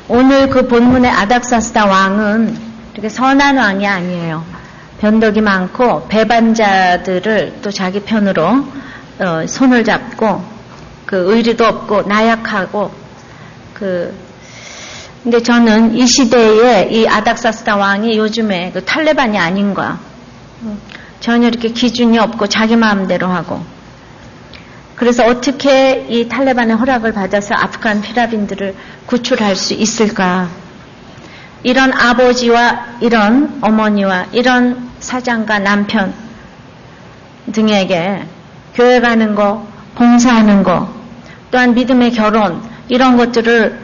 오늘 그 본문의 아닥사스다 왕은 이렇게 선한 왕이 아니에요. 변덕이 많고 배반자들을 또 자기 편으로 손을 잡고 그 의리도 없고 나약하고 근데 저는 이 시대에 이 아닥사스다 왕이 요즘에 그 탈레반이 아닌가. 전혀 이렇게 기준이 없고 자기 마음대로 하고. 그래서 어떻게 이 탈레반의 허락을 받아서 아프간 피라민들을 구출할 수 있을까? 이런 아버지와 이런 어머니와 이런 사장과 남편 등에게 교회 가는 거, 봉사하는 거, 또한 믿음의 결혼 이런 것들을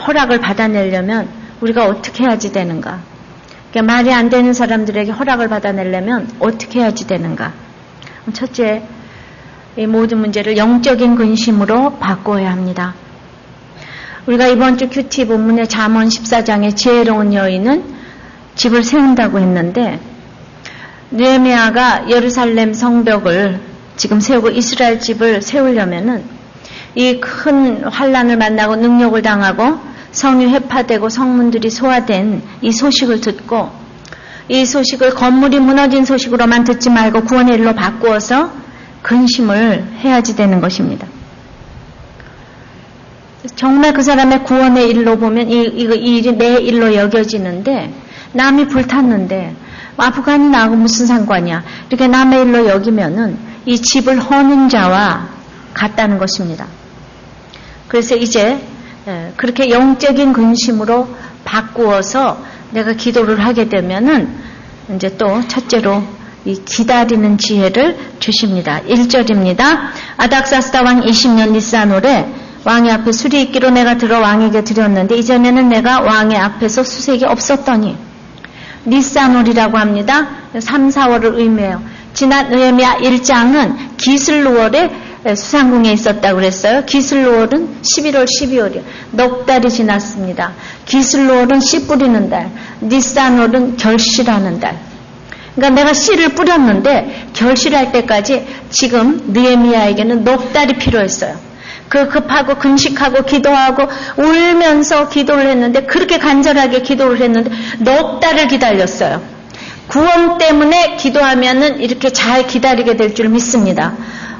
허락을 받아내려면 우리가 어떻게 해야지 되는가? 그러니까 말이 안 되는 사람들에게 허락을 받아내려면 어떻게 해야지 되는가? 첫째, 이 모든 문제를 영적인 근심으로 바꿔야 합니다. 우리가 이번 주 큐티 본문의 잠언 14장의 지혜로운 여인은 집을 세운다고 했는데 느헤미야가 예루살렘 성벽을 지금 세우고 이스라엘 집을 세우려면은 이 큰 환란을 만나고 능욕을 당하고 성이 회파되고 성문들이 소화된 이 소식을 듣고 이 소식을 건물이 무너진 소식으로만 듣지 말고 구원의 일로 바꾸어서 근심을 해야지 되는 것입니다. 정말 그 사람의 구원의 일로 보면 이 일이 내 일로 여겨지는데 남이 불탔는데 아프간이 나하고 무슨 상관이야. 이렇게 남의 일로 여기면은 이 집을 허는 자와 같다는 것입니다. 그래서 이제 그렇게 영적인 근심으로 바꾸어서 내가 기도를 하게 되면은 이제 또 첫째로 이 기다리는 지혜를 주십니다. 1절입니다. 아닥사스다 왕 20년 니산월에 왕의 앞에 술이 있기로 내가 들어 왕에게 드렸는데 이전에는 내가 왕의 앞에서 수색이 없었더니 니산월이라고 합니다. 3, 4월을 의미해요. 지난 느헤미야 1장은 기슬루월에 수상궁에 있었다고 그랬어요. 기슬루월은 11월, 12월이에요. 넉 달이 지났습니다. 기슬루월은 씨 뿌리는 달, 니산월은 결실하는 달. 그러니까 내가 씨를 뿌렸는데 결실할 때까지 지금 느헤미야에게는 넉 달이 필요했어요. 그 급하고 근식하고 기도하고 울면서 기도를 했는데 그렇게 간절하게 기도를 했는데 넉 달을 기다렸어요. 구원 때문에 기도하면은 이렇게 잘 기다리게 될 줄 믿습니다.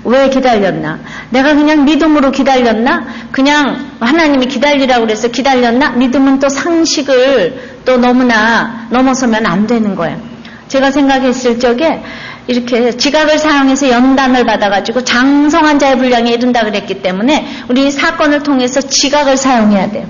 왜 기다렸나? 내가 그냥 믿음으로 기다렸나? 그냥 하나님이 기다리라고 그래서 기다렸나? 믿음은 또 상식을 또 너무나 넘어서면 안 되는 거예요. 제가 생각했을 적에 이렇게 지각을 사용해서 연단을 받아가지고 장성한 자의 분량에 이른다 그랬기 때문에 우리 사건을 통해서 지각을 사용해야 돼요.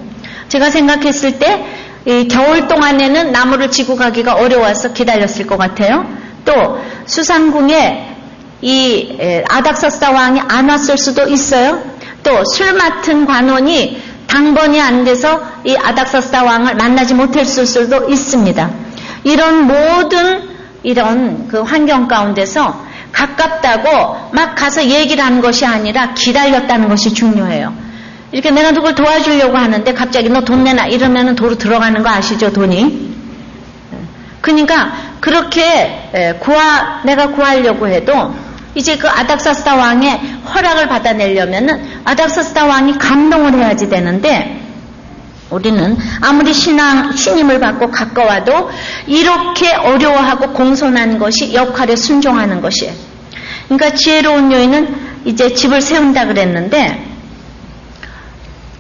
제가 생각했을 때 이 겨울 동안에는 나무를 지고 가기가 어려워서 기다렸을 것 같아요. 또 수상궁에 이 아닥사스다 왕이 안 왔을 수도 있어요. 또 술 맡은 관원이 당번이 안 돼서 이 아닥사스다 왕을 만나지 못했을 수도 있습니다. 이런 모든 이런 그 환경 가운데서 가깝다고 막 가서 얘기를 하는 것이 아니라 기다렸다는 것이 중요해요. 이렇게 내가 누굴 도와주려고 하는데 갑자기 너 돈 내놔 이러면은 도로 들어가는 거 아시죠, 돈이? 그러니까 그렇게 내가 구하려고 해도 이제 그 아닥사스다 왕의 허락을 받아내려면은 아닥사스다 왕이 감동을 해야지 되는데 우리는 아무리 신임을 받고 가까워도 이렇게 어려워하고 공손한 것이 역할에 순종하는 것이에요. 그러니까 지혜로운 여인은 이제 집을 세운다 그랬는데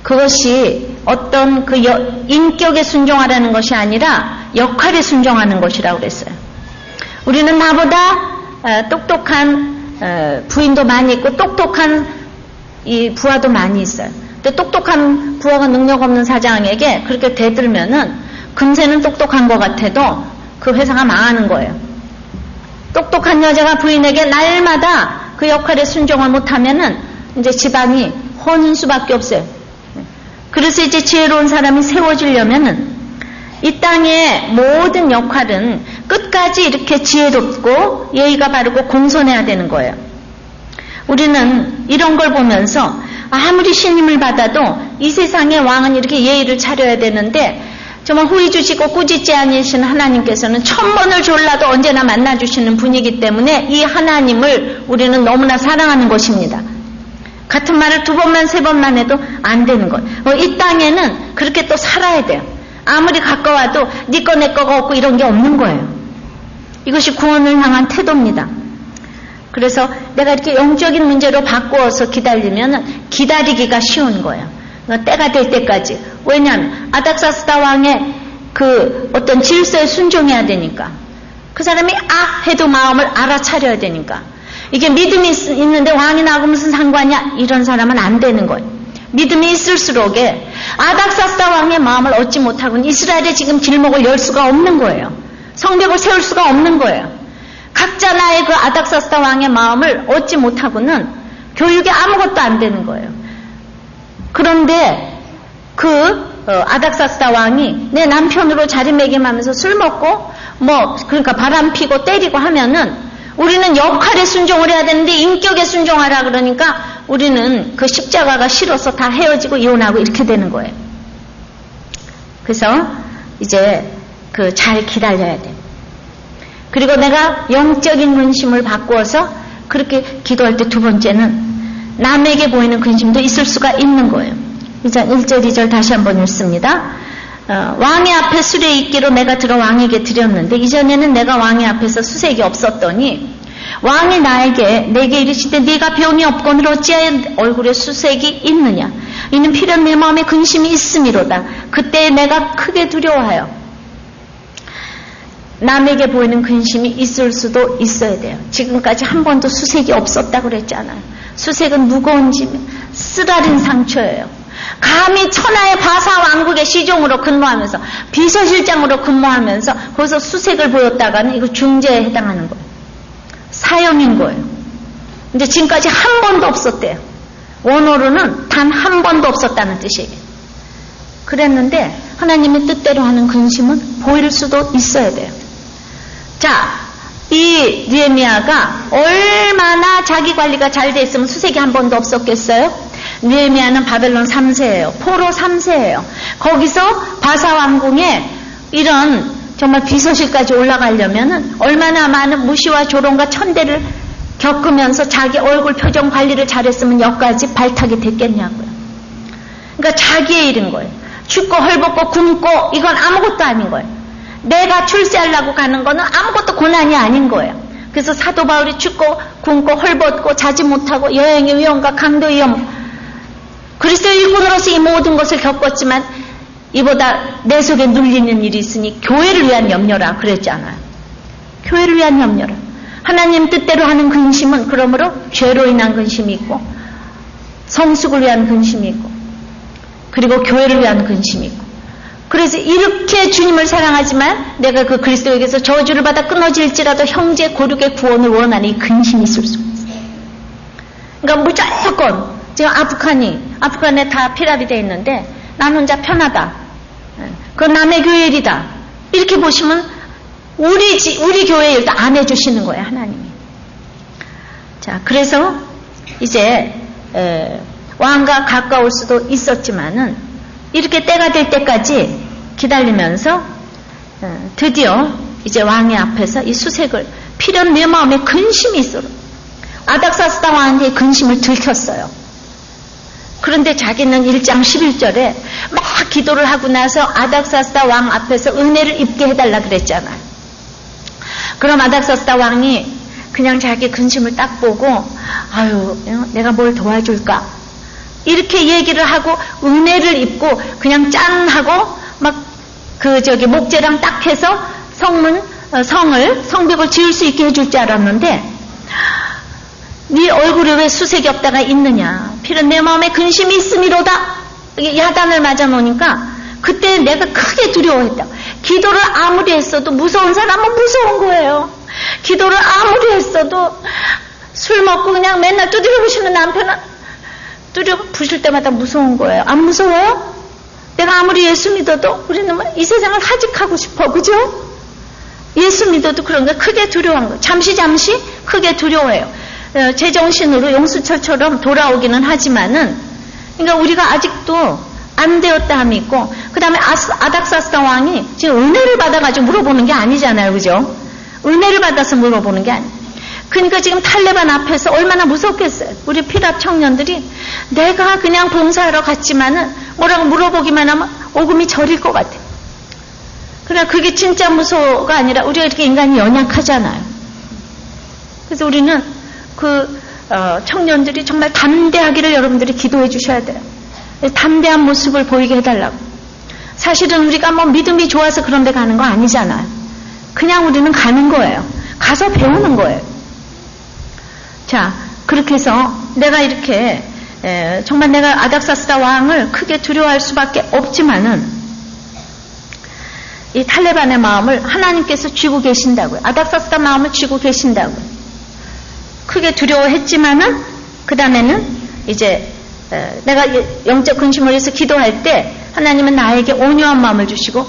그것이 어떤 그 인격에 순종하라는 것이 아니라 역할에 순종하는 것이라고 그랬어요. 우리는 나보다 똑똑한 부인도 많이 있고 똑똑한 이 부하도 많이 있어요. 근데 똑똑한 부하가 능력 없는 사장에게 그렇게 대들면은 금세는 똑똑한 것 같아도 그 회사가 망하는 거예요. 똑똑한 여자가 부인에게 날마다 그 역할에 순종을 못하면은 이제 집안이 허는 수밖에 없어요. 그래서 이제 지혜로운 사람이 세워지려면은 이 땅의 모든 역할은 끝까지 이렇게 지혜롭고 예의가 바르고 공손해야 되는 거예요. 우리는 이런 걸 보면서 아무리 신임을 받아도 이 세상의 왕은 이렇게 예의를 차려야 되는데 정말 후히 주시고 꾸짖지 아니신 하나님께서는 1000번을 졸라도 언제나 만나주시는 분이기 때문에 이 하나님을 우리는 너무나 사랑하는 것입니다. 같은 말을 2번만 3번만 해도 안 되는 거예요. 이 땅에는 그렇게 또 살아야 돼요. 아무리 가까워도 네 거 내 거가 없고 이런 게 없는 거예요. 이것이 구원을 향한 태도입니다. 그래서 내가 이렇게 영적인 문제로 바꾸어서 기다리면 기다리기가 쉬운 거예요. 그러니까 때가 될 때까지. 왜냐하면 아닥사스다 왕의 그 어떤 질서에 순종해야 되니까. 그 사람이 해도 마음을 알아차려야 되니까. 이게 믿음이 있는데 왕이 나하고 무슨 상관이야? 이런 사람은 안 되는 거예요. 믿음이 있을수록 아닥사스다 왕의 마음을 얻지 못하고는 이스라엘에 지금 길목을 열 수가 없는 거예요. 성벽을 세울 수가 없는 거예요. 각자 나의 그 아닥사스다 왕의 마음을 얻지 못하고는 교육에 아무것도 안 되는 거예요. 그런데 아닥사스다 왕이 내 남편으로 자리매김하면서 술 먹고 그러니까 바람 피고 때리고 하면은 우리는 역할에 순종을 해야 되는데 인격에 순종하라 그러니까 우리는 그 십자가가 싫어서 다 헤어지고 이혼하고 이렇게 되는 거예요. 그래서 이제 잘 기다려야 돼. 그리고 내가 영적인 근심을 바꾸어서 그렇게 기도할 때 2번째는 남에게 보이는 근심도 있을 수가 있는 거예요. 이제 1절 2절 다시 한번 읽습니다. 왕의 앞에 수레 있기로 내가 들어 왕에게 드렸는데 이전에는 내가 왕의 앞에서 수색이 없었더니 왕이 내게 이르시되 네가 병이 없거늘 어찌하여 얼굴에 수색이 있느냐 이는 필연 내 마음에 근심이 있음이로다. 그때 내가 크게 두려워하여 남에게 보이는 근심이 있을 수도 있어야 돼요. 지금까지 한 번도 수색이 없었다고 그랬잖아요. 수색은 무거운 짐, 쓰라린 상처예요. 감히 천하의 바사 왕국의 시종으로 근무하면서 비서실장으로 근무하면서 거기서 수색을 보였다가는 이거 중죄에 해당하는 거예요. 사형인 거예요. 근데 지금까지 한 번도 없었대요. 원어로는 단 한 번도 없었다는 뜻이에요. 그랬는데 하나님의 뜻대로 하는 근심은 보일 수도 있어야 돼요. 자, 이 느헤미야가 얼마나 자기 관리가 잘 돼 있으면 수색이 한 번도 없었겠어요? 느헤미야는 바벨론 3세예요. 포로 3세예요. 거기서 바사 왕궁에 이런 정말 비서실까지 올라가려면은 얼마나 많은 무시와 조롱과 천대를 겪으면서 자기 얼굴 표정 관리를 잘했으면 여기까지 발탁이 됐겠냐고요. 그러니까 자기의 일인 거예요. 춥고 헐벗고 굶고 이건 아무것도 아닌 거예요. 내가 출세하려고 가는 거는 아무것도 고난이 아닌 거예요. 그래서 사도 바울이 춥고 굶고 헐벗고 자지 못하고 여행의 위험과 강도 위험 그리스도의 일꾼으로서 이 모든 것을 겪었지만 이보다 내 속에 눌리는 일이 있으니 교회를 위한 염려라 그랬잖아요. 교회를 위한 염려라. 하나님 뜻대로 하는 근심은 그러므로 죄로 인한 근심이 있고 성숙을 위한 근심이 있고 그리고 교회를 위한 근심이 있고 그래서 이렇게 주님을 사랑하지만 내가 그 그리스도에게서 저주를 받아 끊어질지라도 형제 고륙의 구원을 원하는 이 근심이 있을 수 있어요. 그러니까 무조건 지금 아프간에 다 피랍이 돼 있는데 난 혼자 편하다. 그건 남의 교회 일이다. 이렇게 보시면 우리 교회 일도 안 해주시는 거예요, 하나님이. 자, 그래서 이제 왕과 가까울 수도 있었지만은 이렇게 때가 될 때까지 기다리면서 드디어 이제 왕의 앞에서 이 수색을 필연 내 마음에 근심이 있어. 아닥사스다 왕한테 근심을 들켰어요. 그런데 자기는 1장 11절에 막 기도를 하고 나서 아닥사스다 왕 앞에서 은혜를 입게 해달라 그랬잖아요. 그럼 아닥사스다 왕이 그냥 자기 근심을 딱 보고 아유 내가 뭘 도와줄까 이렇게 얘기를 하고 은혜를 입고 그냥 짠 하고 막 목재랑 딱 해서 성벽을 지을 수 있게 해줄 줄 알았는데 네 얼굴에 왜 수색이 없다가 있느냐 필은 내 마음에 근심이 있음이로다 야단을 맞아 놓으니까 그때 내가 크게 두려워했다. 기도를 아무리 했어도 무서운 사람은 무서운 거예요. 기도를 아무리 했어도 술 먹고 그냥 맨날 두드려 부시는 남편은 두드려 부실 때마다 무서운 거예요. 안 무서워요? 내가 아무리 예수 믿어도 우리는 이 세상을 하직하고 싶어. 그죠? 예수 믿어도 그런 거 크게 두려워한 거예요. 잠시 크게 두려워해요. 제정신으로 용수철처럼 돌아오기는 하지만은 그러니까 우리가 아직도 안 되었다 함이 있고 그 다음에 아닥사스다 왕이 지금 은혜를 받아가지고 물어보는 게 아니잖아요. 그죠? 은혜를 받아서 물어보는 게 아니에요. 그러니까 지금 탈레반 앞에서 얼마나 무섭겠어요. 우리 피랍 청년들이 내가 그냥 봉사하러 갔지만은 뭐라고 물어보기만 하면 오금이 저릴 것 같아. 그러나 그게 진짜 무서워가 아니라 우리가 이렇게 인간이 연약하잖아요. 그래서 우리는 청년들이 정말 담대하기를 여러분들이 기도해 주셔야 돼요. 담대한 모습을 보이게 해달라고. 사실은 우리가 뭐 믿음이 좋아서 그런 데 가는 거 아니잖아요. 그냥 우리는 가는 거예요. 가서 배우는 거예요. 자, 그렇게 해서 내가 이렇게 정말 내가 아닥사스다 왕을 크게 두려워할 수밖에 없지만은 이 탈레반의 마음을 하나님께서 쥐고 계신다고요. 아닥사스다 마음을 쥐고 계신다고요. 크게 두려워했지만은 그 다음에는 이제 내가 영적 근심을 위해서 기도할 때 하나님은 나에게 온유한 마음을 주시고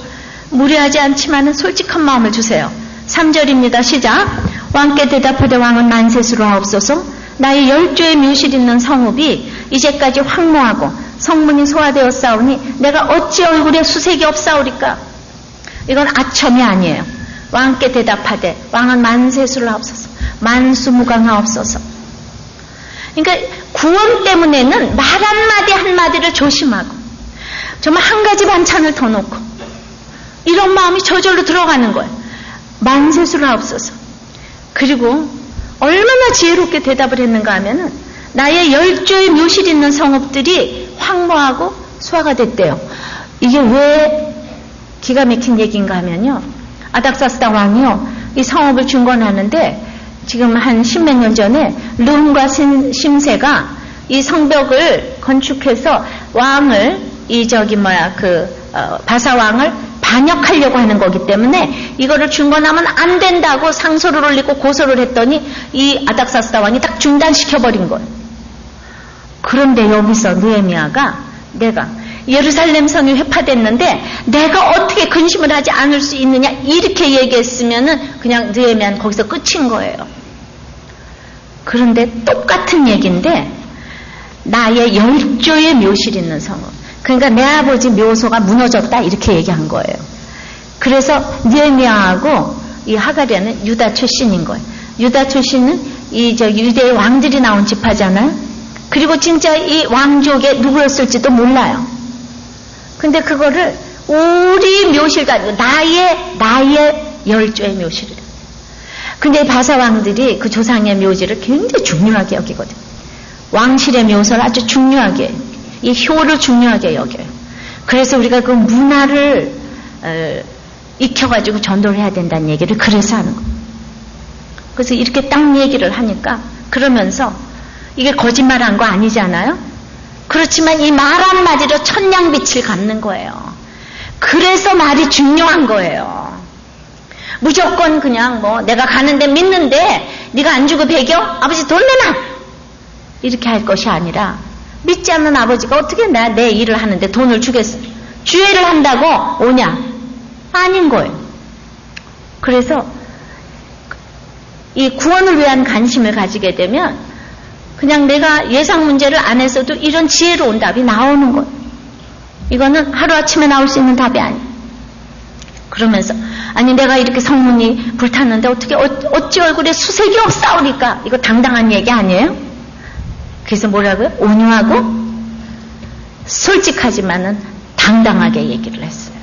무례하지 않지만은 솔직한 마음을 주세요. 3절입니다. 시작. 왕께 대답하되 왕은 만세수로 하옵소서. 나의 10조의 묘실 있는 성읍이 이제까지 황무하고 성문이 소화되었사오니 내가 어찌 얼굴에 수색이 없사오리까. 이건 아첨이 아니에요. 왕께 대답하되 왕은 만세수를 하옵소서. 만수무강하옵소서. 그러니까 구원 때문에는 말 한마디 한마디를 조심하고 정말 한 가지 반찬을 더 놓고 이런 마음이 저절로 들어가는 거예요. 만세수를 하옵소서. 그리고 얼마나 지혜롭게 대답을 했는가 하면은 나의 10조의 묘실 있는 성읍들이 황무하고 소화가 됐대요. 이게 왜 기가 막힌 얘기인가 하면요. 아닥사스다 왕이요. 이 성읍을 준건하는데 지금 한 10몇 년 전에 르움과 심세가 이 성벽을 건축해서 왕을 바사왕을 반역하려고 하는 거기 때문에 이거를 중건하면 안 된다고 상소를 올리고 고소를 했더니 이 아닥사스다 왕이 딱 중단시켜버린 거예요. 그런데 여기서 느헤미야가 내가 예루살렘 성이 회파됐는데 내가 어떻게 근심을 하지 않을 수 있느냐 이렇게 얘기했으면은 그냥 느헤미야는 거기서 끝인 거예요. 그런데 똑같은 얘기인데 나의 10조의 묘실 있는 성읍. 그러니까 내 아버지 묘소가 무너졌다 이렇게 얘기한 거예요. 그래서 느헤미야하고 이 하가랴는 유다 출신인 거예요. 유다 출신은 유대의 왕들이 나온 지파잖아요. 그리고 진짜 이 왕족에 누구였을지도 몰라요. 근데 그거를 우리 묘실가 아니고 나의 10조의 묘실이래. 근데 바사 왕들이 그 조상의 묘지를 굉장히 중요하게 여기거든. 왕실의 묘소를 아주 중요하게, 이 효를 중요하게 여겨요. 그래서 우리가 그 문화를 익혀가지고 전도를 해야 된다는 얘기를 그래서 하는 거예요. 그래서 이렇게 딱 얘기를 하니까 그러면서 이게 거짓말한 거 아니잖아요. 그렇지만 이 말 한마디로 천냥빛을 갚는 거예요. 그래서 말이 중요한 거예요. 무조건 그냥 내가 가는데 믿는데 네가 안 주고 배겨? 아버지 돈 내놔! 이렇게 할 것이 아니라 믿지 않는 아버지가 어떻게 내 일을 하는데 돈을 주겠어? 주애를 한다고 오냐? 아닌 거예요. 그래서 이 구원을 위한 관심을 가지게 되면 그냥 내가 예상 문제를 안 했어도 이런 지혜로운 답이 나오는 거예요. 이거는 하루아침에 나올 수 있는 답이 아니에요. 그러면서 아니 내가 이렇게 성문이 불탔는데 어찌 얼굴에 수색이 없사오니까 이거 당당한 얘기 아니에요? 그래서 뭐라고요? 온유하고 솔직하지만은 당당하게 얘기를 했어요.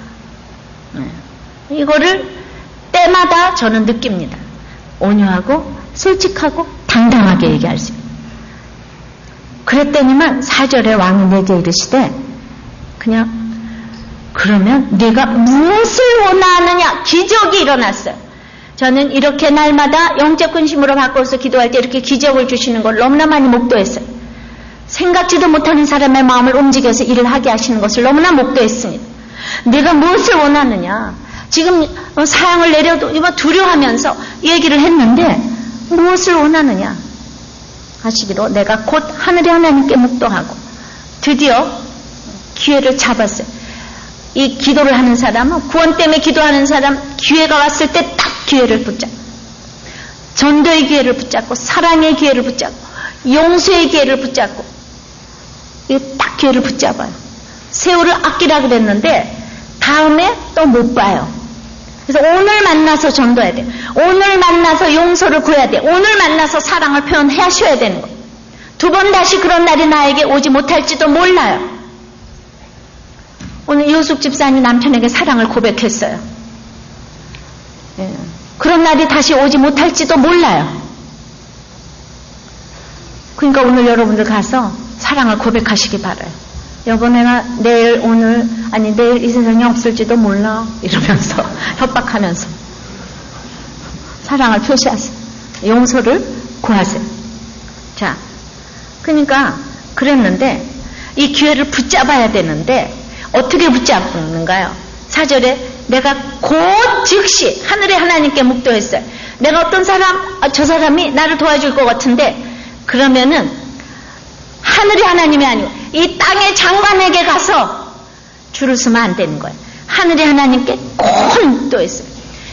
이거를 때마다 저는 느낍니다. 온유하고 솔직하고 당당하게 얘기할 수 있어요. 그랬더니만 4절에 왕이 내게 이르시되 그냥 그러면 네가 무엇을 원하느냐 기적이 일어났어요. 저는 이렇게 날마다 영적 근심으로 바꿔서 기도할 때 이렇게 기적을 주시는 걸 너무나 많이 목도했어요. 생각지도 못하는 사람의 마음을 움직여서 일을 하게 하시는 것을 너무나 목도했습니다. 네가 무엇을 원하느냐 지금 사형을 내려도 이거 두려워하면서 얘기를 했는데 무엇을 원하느냐 하시기로 내가 곧 하늘의 하나님께 묵도하고 드디어 기회를 잡았어요. 이 기도를 하는 사람은 구원 때문에 기도하는 사람 기회가 왔을 때 딱 기회를 붙잡고 전도의 기회를 붙잡고 사랑의 기회를 붙잡고 용서의 기회를 붙잡고 딱 기회를 붙잡아요. 세월을 아끼라 그랬는데 다음에 또 못 봐요. 그래서 오늘 만나서 전도해야 돼. 오늘 만나서 용서를 구해야 돼. 오늘 만나서 사랑을 표현하셔야 되는 거예요. 두 번 다시 그런 날이 나에게 오지 못할지도 몰라요. 오늘 이호숙 집사님이 남편에게 사랑을 고백했어요. 예. 그런 날이 다시 오지 못할지도 몰라요. 그러니까 오늘 여러분들 가서 사랑을 고백하시기 바라요. 여보, 내가 내일 오늘 아니 내일 이 세상에 없을지도 몰라 이러면서 협박하면서 사랑을 표시하세요. 용서를 구하세요. 자, 그러니까 그랬는데 이 기회를 붙잡아야 되는데 어떻게 붙잡는가요? 4절에 내가 곧 즉시 하늘의 하나님께 묵도했어요. 내가 어떤 사람, 저 사람이 나를 도와줄 것 같은데 그러면은 하늘의 하나님이 아니고 이 땅의 장관에게 가서 줄을 서면 안 되는 거예요. 하늘의 하나님께 꼭 묵도했어요.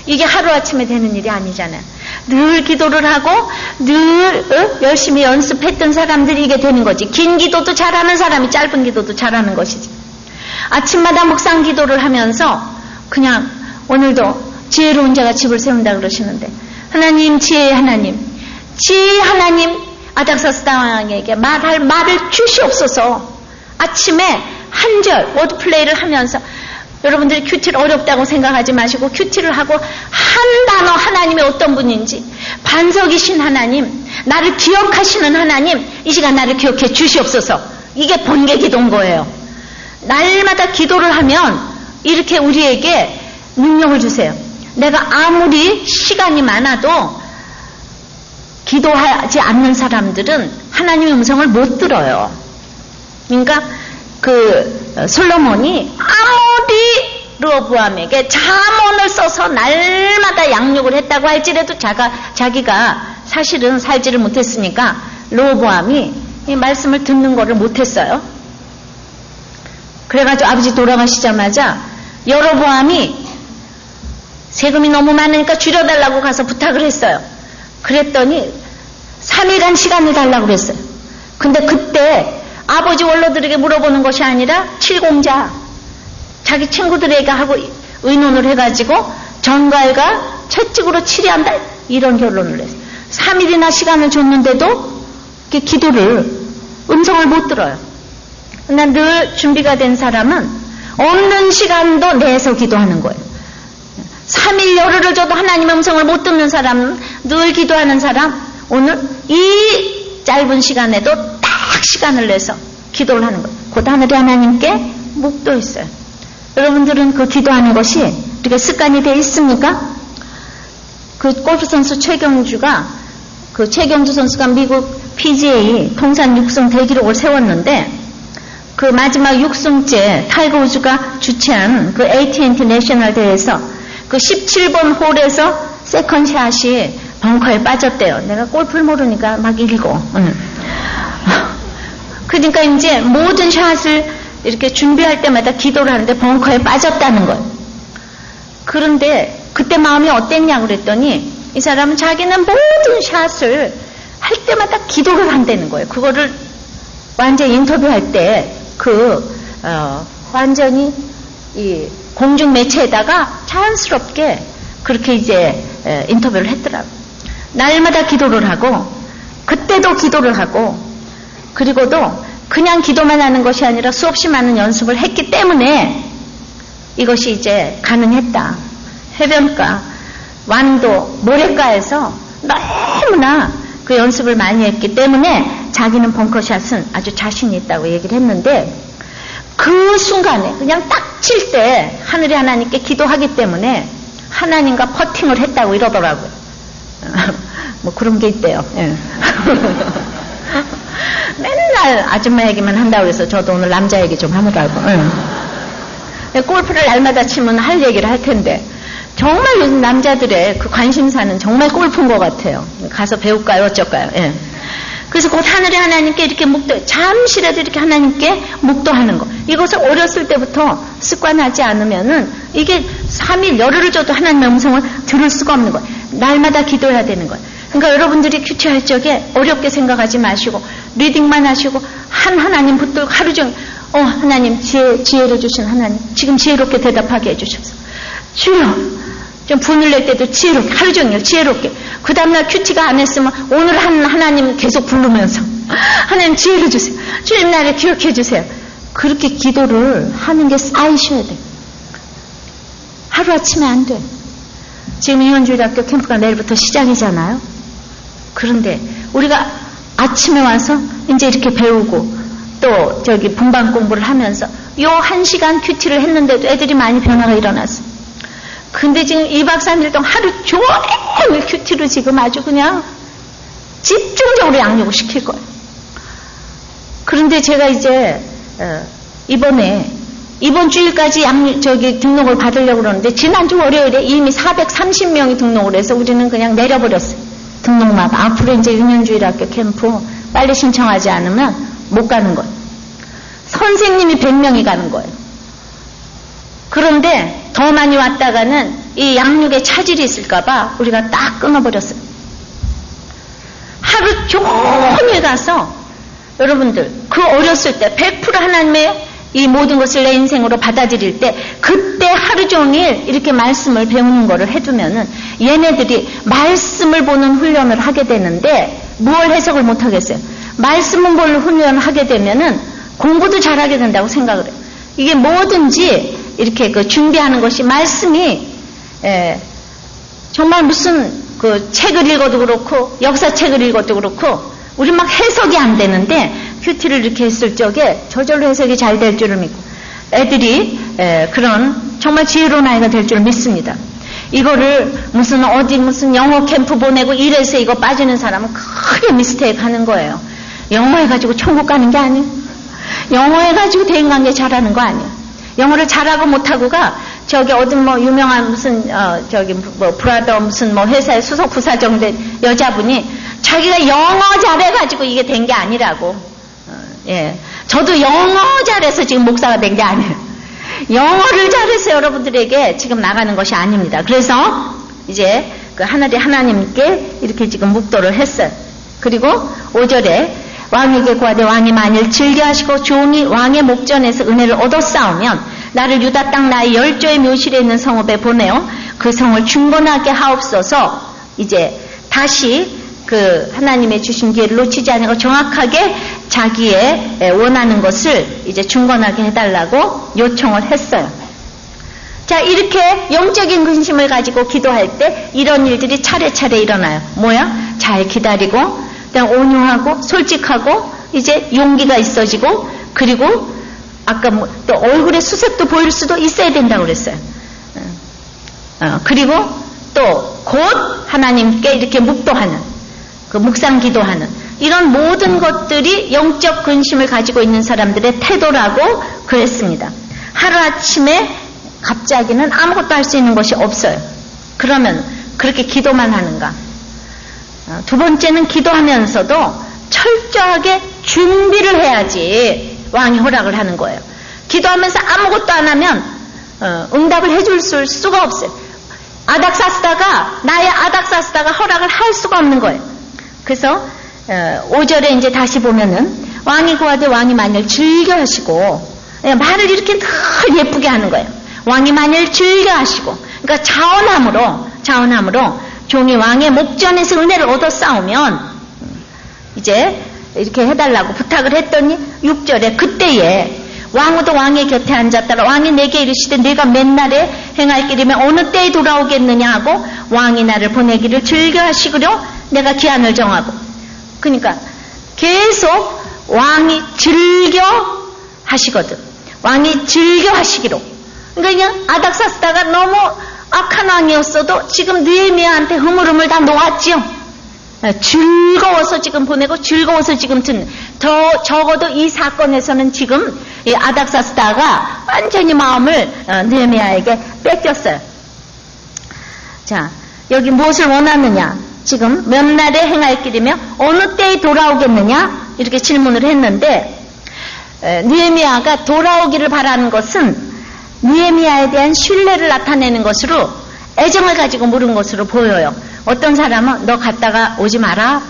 이게 하루아침에 되는 일이 아니잖아요. 늘 기도를 하고 늘 열심히 연습했던 사람들이 이게 되는 거지. 긴 기도도 잘하는 사람이 짧은 기도도 잘하는 것이지. 아침마다 묵상 기도를 하면서 그냥 오늘도 지혜로운 자가 집을 세운다 그러시는데 하나님, 지혜의 하나님, 지혜의 하나님 아닥사스당에게 말할 말을 주시옵소서. 아침에 한 절 워드플레이를 하면서 여러분들이 큐티를 어렵다고 생각하지 마시고 큐티를 하고 한 단어 하나님이 어떤 분인지 반석이신 하나님, 나를 기억하시는 하나님, 이 시간 나를 기억해 주시옵소서. 이게 번개 기도인 거예요. 날마다 기도를 하면 이렇게 우리에게 능력을 주세요. 내가 아무리 시간이 많아도 기도하지 않는 사람들은 하나님의 음성을 못 들어요. 그러니까 솔로몬이 아무리 르호보암에게 잠언을 써서 날마다 양육을 했다고 할지라도 자기가 사실은 살지를 못했으니까 르호보암이 이 말씀을 듣는 거를 못했어요. 그래가지고 아버지 돌아가시자마자 여로보암이 세금이 너무 많으니까 줄여달라고 가서 부탁을 했어요. 그랬더니 3일간 시간을 달라고 그랬어요. 근데 그때 아버지 원로들에게 물어보는 것이 아니라 칠공자 자기 친구들에게 하고 의논을 해가지고 전갈과 채찍으로 치리한다 이런 결론을 했어요. 3일이나 시간을 줬는데도 기도를 음성을 못 들어요. 난 늘 준비가 된 사람은 없는 시간도 내서 기도하는 거예요. 3일 열흘을 줘도 하나님의 음성을 못 듣는 사람은 늘 기도하는 사람 오늘 이 짧은 시간에도 딱 시간을 내서 기도를 하는 거예요. 곧 하늘의 하나님께 묵도했어요. 여러분들은 그 기도하는 것이 이렇게 습관이 되어 있습니까? 그 골프 선수 최경주가 최경주 선수가 미국 PGA 통산 6승 대기록을 세웠는데 그 마지막 6승째 타이거 우즈가 주최한 그 AT&T 내셔널 대회에서 그 17번 홀에서 세컨샷이 벙커에 빠졌대요. 내가 골프를 모르니까 막 읽고. 그러니까 이제 모든 샷을 이렇게 준비할 때마다 기도를 하는데 벙커에 빠졌다는 거예요. 그런데 그때 마음이 어땠냐 그랬더니 이 사람은 자기는 모든 샷을 할 때마다 기도를 한다는 거예요. 그거를 완전히 인터뷰할 때 완전히 이 공중 매체에다가 자연스럽게 그렇게 이제 인터뷰를 했더라고요. 날마다 기도를 하고 그때도 기도를 하고 그리고도 그냥 기도만 하는 것이 아니라 수없이 많은 연습을 했기 때문에 이것이 이제 가능했다. 해변가, 완도, 모래가에서 너무나 그 연습을 많이 했기 때문에 자기는 벙커샷은 아주 자신이 있다고 얘기를 했는데 그 순간에 그냥 딱 칠 때 하늘의 하나님께 기도하기 때문에 하나님과 퍼팅을 했다고 이러더라고요. 뭐 그런 게 있대요. 예. 맨날 아줌마 얘기만 한다고 해서 저도 오늘 남자 얘기 좀 하느라고. 예. 골프를 날마다 치면 할 얘기를 할 텐데 정말 요즘 남자들의 그 관심사는 정말 골프인 것 같아요. 가서 배울까요? 어쩔까요? 예. 그래서 곧 하늘의 하나님께 이렇게 잠시라도 이렇게 하나님께 묵도하는 거. 이것을 어렸을 때부터 습관하지 않으면은 이게 3일, 열흘을 줘도 하나님의 음성을 들을 수가 없는 거예요. 날마다 기도해야 되는 거예요. 그러니까 여러분들이 큐티할 적에 어렵게 생각하지 마시고 리딩만 하시고 하나님 붙들고 하루 종일 하나님 지혜를 주신 하나님 지금 지혜롭게 대답하게 해주셔서 주여 좀 분을 낼 때도 지혜롭게, 하루 종일 지혜롭게. 그 다음날 큐티가 안 했으면 오늘 하나님 계속 부르면서 하나님 지혜를 주세요. 주님 나를 기억해 주세요. 그렇게 기도를 하는 게 쌓이셔야 돼요. 하루아침에 안 돼. 지금 이원주일학교 캠프가 내일부터 시작이잖아요. 그런데 우리가 아침에 와서 이제 이렇게 배우고 또 저기 분반 공부를 하면서 요 1시간 큐티를 했는데도 애들이 많이 변화가 일어났어. 근데 지금 2박 3일 동안 하루 종일 큐티로 지금 아주 그냥 집중적으로 양육을 시킬 거예요. 그런데 제가 이제 이번 주일까지 등록을 받으려고 그러는데 지난주 월요일에 이미 430명이 등록을 해서 우리는 그냥 내려버렸어요. 등록만. 앞으로 이제 유년주일학교 캠프 빨리 신청하지 않으면 못 가는 거예요. 선생님이 100명이 가는 거예요. 그런데 더 많이 왔다가는 이 양육에 차질이 있을까봐 우리가 딱 끊어버렸어요. 하루 종일 가서 여러분들 그 어렸을 때 100% 하나님의 이 모든 것을 내 인생으로 받아들일 때 그때 하루 종일 이렇게 말씀을 배우는 거를 해두면은 얘네들이 말씀을 보는 훈련을 하게 되는데 뭘 해석을 못 하겠어요. 말씀은 뭘 훈련을 하게 되면은 공부도 잘하게 된다고 생각을 해요. 이게 뭐든지 이렇게 그 준비하는 것이 말씀이 정말 무슨 그 책을 읽어도 그렇고 역사책을 읽어도 그렇고 우리 막 해석이 안 되는데 큐티를 이렇게 했을 적에 저절로 해석이 잘 될 줄을 믿고 애들이 그런 정말 지혜로운 아이가 될 줄 믿습니다. 이거를 무슨 영어 캠프 보내고 이래서 이거 빠지는 사람은 크게 미스테이크 하는 거예요. 영어 해가지고 천국 가는 게 아니에요. 영어 해가지고 대인관계 잘하는 거 아니에요. 영어를 잘하고 못하고가 저기 어딘 뭐 유명한 무슨 브라더 무슨 뭐 회사의 수석 부사장 된 여자분이 자기가 영어 잘해가지고 이게 된 게 아니라고. 예, 저도 영어 잘해서 지금 목사가 된 게 아니에요. 영어를 잘해서 여러분들에게 지금 나가는 것이 아닙니다. 그래서 이제 그 하나님께 이렇게 지금 묵도를 했어요. 그리고 5절에 왕에게 구하되 왕이 만일 즐겨하시고 종이 왕의 목전에서 은혜를 얻어싸우면 나를 유다 땅 나의 열조의 묘실에 있는 성읍에 보내어 그 성을 충건하게 하옵소서. 이제 다시 그 하나님의 주신 기회를 놓치지 않고 정확하게 자기의 원하는 것을 이제 충건하게 해달라고 요청을 했어요. 자, 이렇게 영적인 근심을 가지고 기도할 때 이런 일들이 차례차례 일어나요. 뭐야? 잘 기다리고 그냥 온유하고 솔직하고 이제 용기가 있어지고 그리고 아까 또 얼굴에 수색도 보일 수도 있어야 된다고 그랬어요. 그리고 또 곧 하나님께 이렇게 묵도하는 그 묵상 기도하는 이런 모든 것들이 영적 근심을 가지고 있는 사람들의 태도라고 그랬습니다. 하루아침에 갑자기는 아무것도 할 수 있는 것이 없어요. 그러면 그렇게 기도만 하는가? 두 번째는 기도하면서도 철저하게 준비를 해야지 왕이 허락을 하는 거예요. 기도하면서 아무것도 안 하면 응답을 해줄 수가 없어요. 나의 아닥사스다가 허락을 할 수가 없는 거예요. 그래서 5절에 이제 다시 보면은 왕이 구하되 왕이 만일 즐겨하시고 말을 이렇게 늘 예쁘게 하는 거예요. 왕이 만일 즐겨하시고 그러니까 자원함으로 종이 왕의 목전에서 은혜를 얻어 싸우면 이제 이렇게 해달라고 부탁을 했더니 6절에 그때에 왕후도 왕의 곁에 앉았다가 왕이 내게 이르시되 내가 맨날에 행할 길이면 어느 때에 돌아오겠느냐 하고 왕이 나를 보내기를 즐겨하시기로 내가 기한을 정하고 그러니까 계속 왕이 즐겨하시거든. 왕이 즐겨하시기로 그러니까 그냥 아닥사스다가 너무 악한 왕이었어도 지금 느헤미야한테 흐물흐물 다 놓았지요. 즐거워서 지금 보내고 즐거워서 지금 더 적어도 이 사건에서는 지금 이 아닥사스다가 완전히 마음을 느헤미야에게 뺏겼어요. 자, 여기 무엇을 원하느냐? 지금 몇 날에 행할 길이며 어느 때에 돌아오겠느냐? 이렇게 질문을 했는데 느헤미야가 돌아오기를 바라는 것은 느헤미야에 대한 신뢰를 나타내는 것으로 애정을 가지고 물은 것으로 보여요. 어떤 사람은 너 갔다가 오지 마라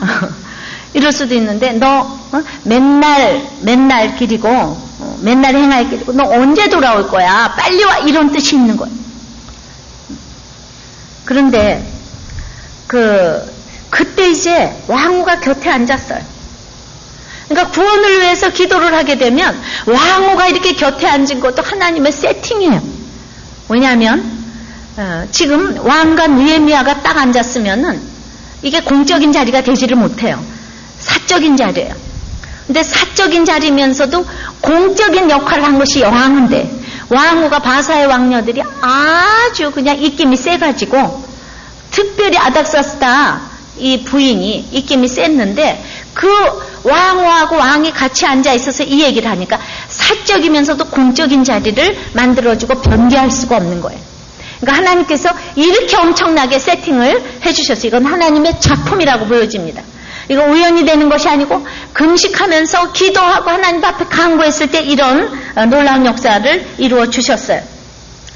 이럴 수도 있는데 너 맨날 길이고 맨날 행할 길이고 너 언제 돌아올 거야 빨리 와 이런 뜻이 있는 거예요. 그런데 그때 이제 왕후가 곁에 앉았어요. 그러니까 구원을 위해서 기도를 하게 되면 왕후가 이렇게 곁에 앉은 것도 하나님의 세팅이에요. 왜냐하면 지금 왕과 느헤미야가 딱 앉았으면은 이게 공적인 자리가 되지를 못해요. 사적인 자리예요. 근데 사적인 자리면서도 공적인 역할을 한 것이 왕인데 왕후가 바사의 왕녀들이 아주 그냥 입김이 세가지고 특별히 아닥사스다 이 부인이 입김이 셌는데 그 왕후하고 왕이 같이 앉아 있어서 이 얘기를 하니까 사적이면서도 공적인 자리를 만들어주고 변개할 수가 없는 거예요. 그러니까 하나님께서 이렇게 엄청나게 세팅을 해주셨어요. 이건 하나님의 작품이라고 보여집니다. 이거 우연히 되는 것이 아니고 금식하면서 기도하고 하나님 앞에 간구했을 때 이런 놀라운 역사를 이루어 주셨어요.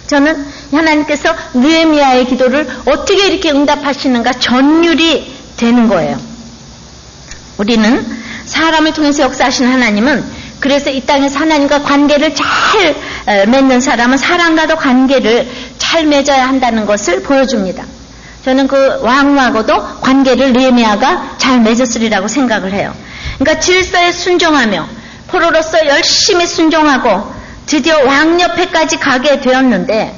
저는 하나님께서 느헤미야의 기도를 어떻게 이렇게 응답하시는가 전율이 되는 거예요. 우리는 사람을 통해서 역사하시는 하나님은 그래서 이 땅에서 하나님과 관계를 잘 맺는 사람은 사람과도 관계를 잘 맺어야 한다는 것을 보여줍니다. 저는 그 왕후하고도 관계를 느헤미야가 잘 맺었으리라고 생각을 해요. 그러니까 질서에 순종하며 포로로서 열심히 순종하고 드디어 왕 옆에까지 가게 되었는데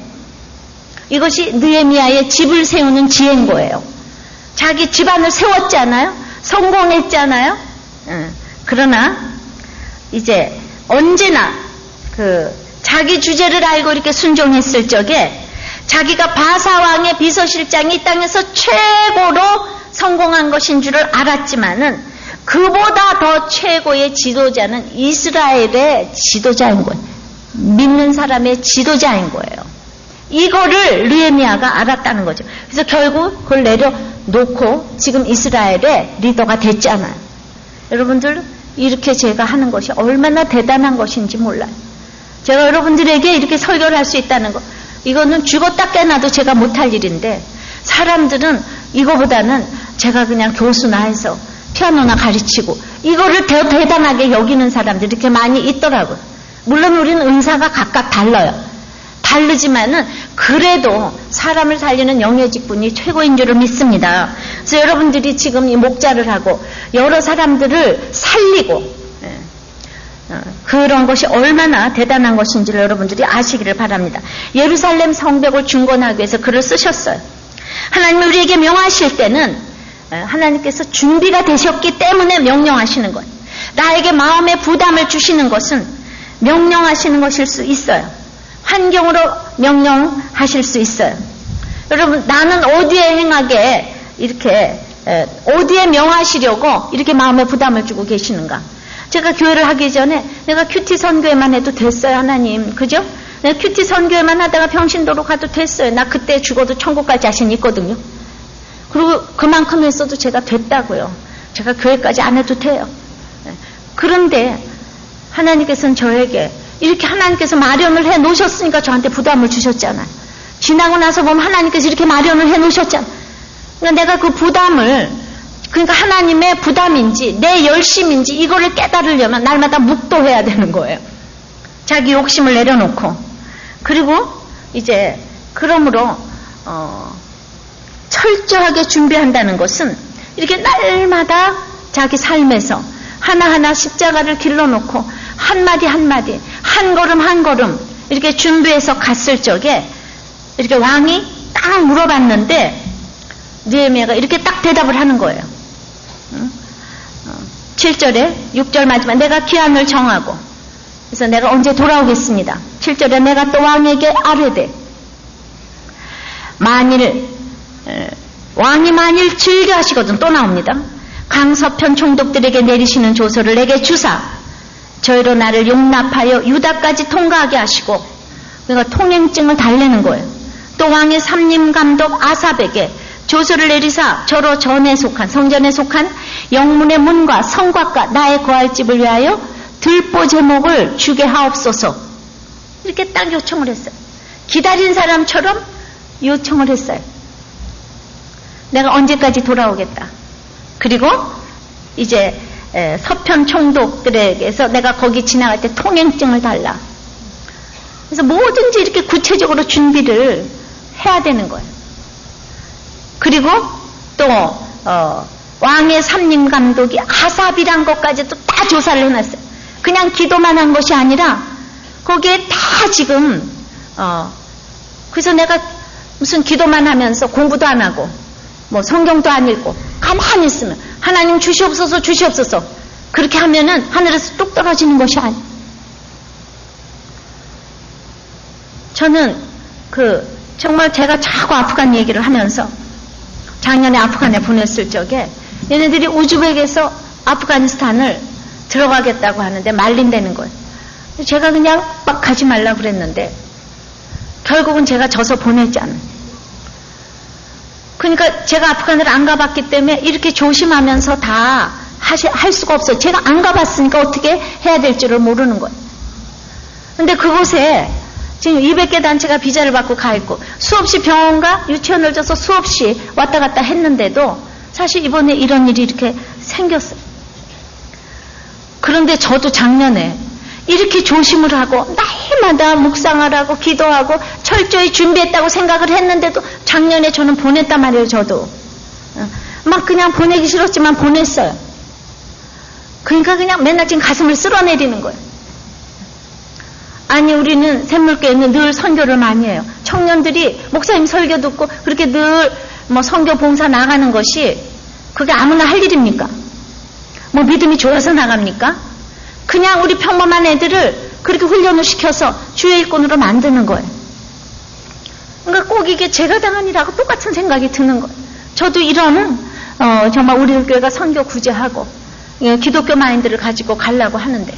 이것이 느헤미야의 집을 세우는 지혜인 거예요. 자기 집안을 세웠잖아요. 성공했잖아요. 그러나 이제 언제나 자기 주제를 알고 이렇게 순종했을 적에 자기가 바사왕의 비서실장이 이 땅에서 최고로 성공한 것인 줄을 알았지만은 그보다 더 최고의 지도자는 이스라엘의 지도자인 거예요. 믿는 사람의 지도자인 거예요. 이거를 느헤미야가 알았다는 거죠. 그래서 결국 그걸 내려놓고 지금 이스라엘의 리더가 됐잖아요. 여러분들 이렇게 제가 하는 것이 얼마나 대단한 것인지 몰라요. 제가 여러분들에게 이렇게 설교를 할 수 있다는 거 이거는 죽었다 깨나도 제가 못할 일인데 사람들은 이거보다는 제가 그냥 교수나 해서 피아노나 가르치고 이거를 더 대단하게 여기는 사람들이 이렇게 많이 있더라고요. 물론 우리는 은사가 각각 달라요. 다르지만은 그래도 사람을 살리는 영의 직분이 최고인 줄을 믿습니다. 그래서 여러분들이 지금 이 목자를 하고 여러 사람들을 살리고 그런 것이 얼마나 대단한 것인지를 여러분들이 아시기를 바랍니다. 예루살렘 성벽을 중건하기 위해서 글을 쓰셨어요. 하나님이 우리에게 명하실 때는 하나님께서 준비가 되셨기 때문에 명령하시는 거예요. 나에게 마음의 부담을 주시는 것은 명령하시는 것일 수 있어요. 환경으로 명령하실 수 있어요. 여러분 나는 어디에 행하게 이렇게 어디에 명하시려고 이렇게 마음의 부담을 주고 계시는가? 제가 교회를 하기 전에 내가 큐티 선교회만 해도 됐어요. 하나님 그죠? 내가 큐티 선교회만 하다가 평신도로 가도 됐어요. 나 그때 죽어도 천국 갈 자신 있거든요. 그리고 그만큼 했어도 제가 됐다고요. 제가 교회까지 안 해도 돼요. 그런데 하나님께서는 저에게 이렇게 하나님께서 마련을 해 놓으셨으니까 저한테 부담을 주셨잖아요. 지나고 나서 보면 하나님께서 이렇게 마련을 해 놓으셨잖아요. 그러니까 내가 그 부담을 그러니까 하나님의 부담인지 내 열심인지 이거를 깨달으려면 날마다 묵도해야 되는 거예요. 자기 욕심을 내려놓고 그리고 이제 그러므로 철저하게 준비한다는 것은 이렇게 날마다 자기 삶에서 하나하나 십자가를 길러놓고 한마디 한마디 한 걸음 한 걸음 이렇게 준비해서 갔을 적에 이렇게 왕이 딱 물어봤는데 느헤미야가 이렇게 딱 대답을 하는 거예요. 7절에 6절 마지막 내가 기한을 정하고 그래서 내가 언제 돌아오겠습니다. 7절에 내가 또 왕에게 아뢰되 왕이 만일 즐겨하시거든 또 나옵니다. 강서편 총독들에게 내리시는 조서를 내게 주사 저희로 나를 용납하여 유다까지 통과하게 하시고 그러니까 통행증을 달래는 거예요. 또 왕의 삼림감독 아삽에게 조서를 내리사 저로 전에 속한 성전에 속한 영문의 문과 성곽과 나의 거할 집을 위하여 들보 제목을 주게 하옵소서 이렇게 딱 요청을 했어요. 기다린 사람처럼 요청을 했어요. 내가 언제까지 돌아오겠다. 그리고 이제 서편 총독들에게서 내가 거기 지나갈 때 통행증을 달라. 그래서 뭐든지 이렇게 구체적으로 준비를 해야 되는 거예요. 그리고 또 왕의 삼림 감독이 아삽이란 것까지도 다 조사를 해놨어요. 그냥 기도만 한 것이 아니라 거기에 다 지금 그래서 내가 무슨 기도만 하면서 공부도 안 하고 뭐 성경도 안 읽고 가만히 있으면 하나님 주시옵소서 주시옵소서 그렇게 하면은 하늘에서 뚝 떨어지는 것이 아니에요. 저는 정말 제가 자꾸 아프간 얘기를 하면서 작년에 아프간에 보냈을 적에 얘네들이 우즈벡에서 아프가니스탄을 들어가겠다고 하는데 말린다는 거예요. 제가 그냥 막 가지 말라고 그랬는데 결국은 제가 져서 보냈잖아요. 그러니까 제가 아프간을 안 가봤기 때문에 이렇게 조심하면서 다 할 수가 없어요. 제가 안 가봤으니까 어떻게 해야 될 줄을 모르는 거예요. 근데 그곳에 지금 200개 단체가 비자를 받고 가 있고 수없이 병원과 유치원을 줘서 수없이 왔다 갔다 했는데도 사실 이번에 이런 일이 이렇게 생겼어요. 그런데 저도 작년에 이렇게 조심을 하고 날마다 묵상을 하고 기도하고 철저히 준비했다고 생각을 했는데도 작년에 저는 보냈단 말이에요. 저도 막 그냥 보내기 싫었지만 보냈어요. 그러니까 그냥 맨날 지금 가슴을 쓸어내리는 거예요. 아니 우리는 샘물교회는 늘 선교를 많이 해요. 청년들이 목사님 설교 듣고 그렇게 늘 뭐 선교 봉사 나가는 것이 그게 아무나 할 일입니까? 뭐 믿음이 좋아서 나갑니까? 그냥 우리 평범한 애들을 그렇게 훈련을 시켜서 주의 일꾼으로 만드는 거예요. 그러니까 꼭 이게 제가 당한 일하고 똑같은 생각이 드는 거예요. 저도 이런 정말 우리 교회가 선교 구제하고 기독교 마인드를 가지고 가려고 하는데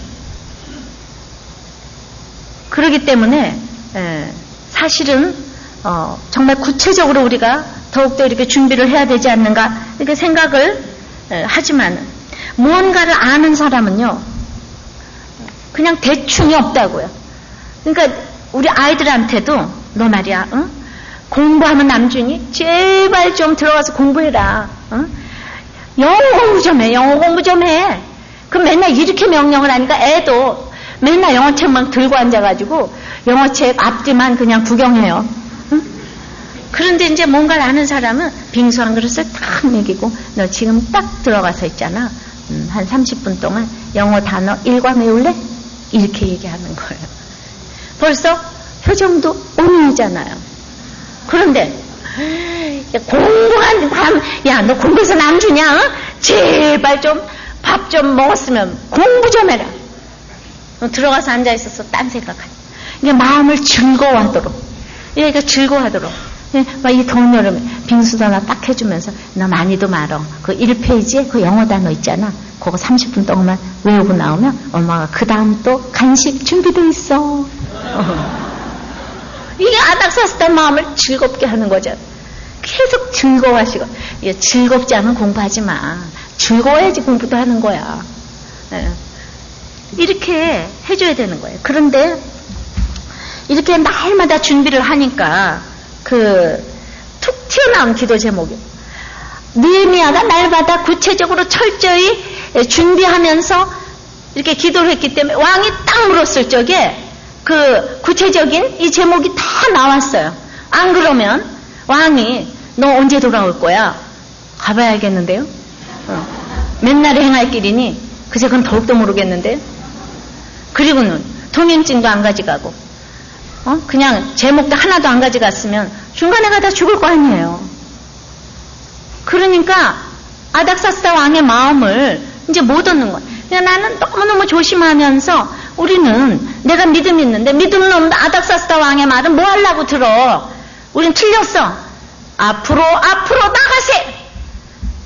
그렇기 때문에 사실은 정말 구체적으로 우리가 더욱더 이렇게 준비를 해야 되지 않는가 이렇게 생각을 하지만 무언가를 아는 사람은요 그냥 대충이 없다고요. 그러니까 우리 아이들한테도 너 말이야 응? 공부하면 남준이 제발 좀 들어가서 공부해라. 응? 영어 공부 좀 해. 영어 공부 좀 해. 그럼 맨날 이렇게 명령을 하니까 애도 맨날 영어책만 들고 앉아가지고 영어책 앞뒤만 그냥 구경해요. 응? 그런데 이제 뭔가를 아는 사람은 빙수 한 그릇을 딱 먹이고 너 지금 딱 들어가서 있잖아. 한 30분 동안 영어 단어 일과 외울래? 이렇게 얘기하는 거예요. 벌써 표정도 온유하잖아요. 그런데 공부한 밤, 야, 너 공부해서 남 주냐? 어? 제발 좀 밥 좀 먹었으면 공부 좀 해라. 들어가서 앉아 있어서 딴 생각하지. 이게 마음을 즐거워하도록, 얘가 즐거워하도록. 막 이 더운 여름에 빙수도 하나 딱 해주면서 너 많이도 말어. 그 1페이지에 그 영어 단어 있잖아. 그거 30분 동안만 외우고 나오면 엄마가 그 다음 또 간식 준비돼 있어. 이게 아닥사스다 마음을 즐겁게 하는 거죠. 계속 즐거워하시고. 즐겁지 않으면 공부하지 마. 즐거워야지 공부도 하는 거야. 이렇게 해줘야 되는 거예요. 그런데 이렇게 날마다 준비를 하니까 툭 튀어나온 기도 제목이 느헤미야가 날마다 구체적으로 철저히 준비하면서 이렇게 기도를 했기 때문에 왕이 딱 물었을 적에 구체적인 이 제목이 다 나왔어요. 안 그러면 왕이 너 언제 돌아올 거야? 가봐야겠는데요? 맨날 행할 길이니 그새 그건 더욱더 모르겠는데요? 그리고는 통행증도 안 가져가고 그냥 제목도 하나도 안 가져갔으면 중간에 가다 죽을 거 아니에요. 그러니까 아닥사스다 왕의 마음을 이제 못 얻는 거야. 그러니까 나는 너무너무 조심하면서 우리는 내가 믿음이 있는데 믿음은 없는데 아닥사스다 왕의 말은 뭐 하려고 들어. 우린 틀렸어. 앞으로 나가세.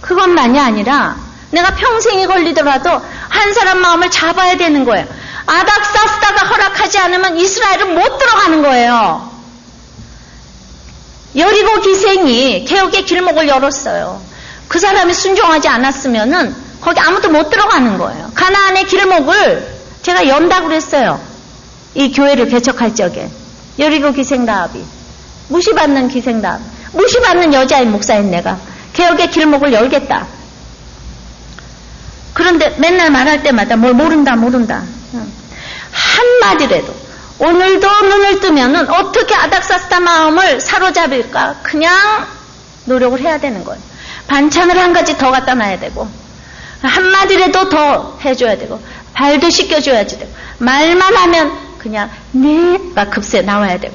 그것만이 아니라 내가 평생이 걸리더라도 한 사람 마음을 잡아야 되는 거예요. 아닥사스다가 허락하지 않으면 이스라엘은 못 들어가는 거예요. 여리고 기생이 개혁의 길목을 열었어요. 그 사람이 순종하지 않았으면은 거기 아무도 못 들어가는 거예요. 가나안의 길목을 제가 연다고 그랬어요. 이 교회를 개척할 적에. 여리고 기생 라합이 무시받는 기생 라합, 무시받는 여자인 목사인 내가 개혁의 길목을 열겠다. 그런데 맨날 말할 때마다 뭘 모른다. 한마디라도 오늘도 눈을 뜨면은 어떻게 아닥사스다 마음을 사로잡을까? 그냥 노력을 해야 되는 거예요. 반찬을 한 가지 더 갖다 놔야 되고, 한마디라도 더 해줘야 되고, 발도 씻겨줘야지 되고, 말만 하면 그냥 네가 급세 나와야 되고.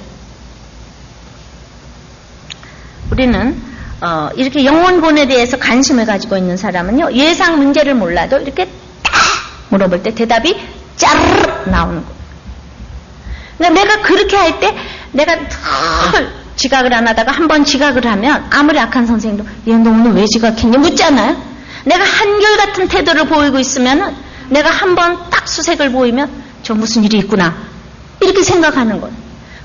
우리는 이렇게 영혼본에 대해서 관심을 가지고 있는 사람은요, 예상 문제를 몰라도 이렇게 딱 물어볼 때 대답이 짜르르 나오는 거예요. 그러니까 내가 그렇게 할 때 내가 늘 지각을 안 하다가 한번 지각을 하면 아무리 악한 선생님도 얘 너 오늘 왜 지각했냐 묻잖아요. 내가 한결같은 태도를 보이고 있으면은 내가 한번 딱 수색을 보이면 저 무슨 일이 있구나 이렇게 생각하는 거예요.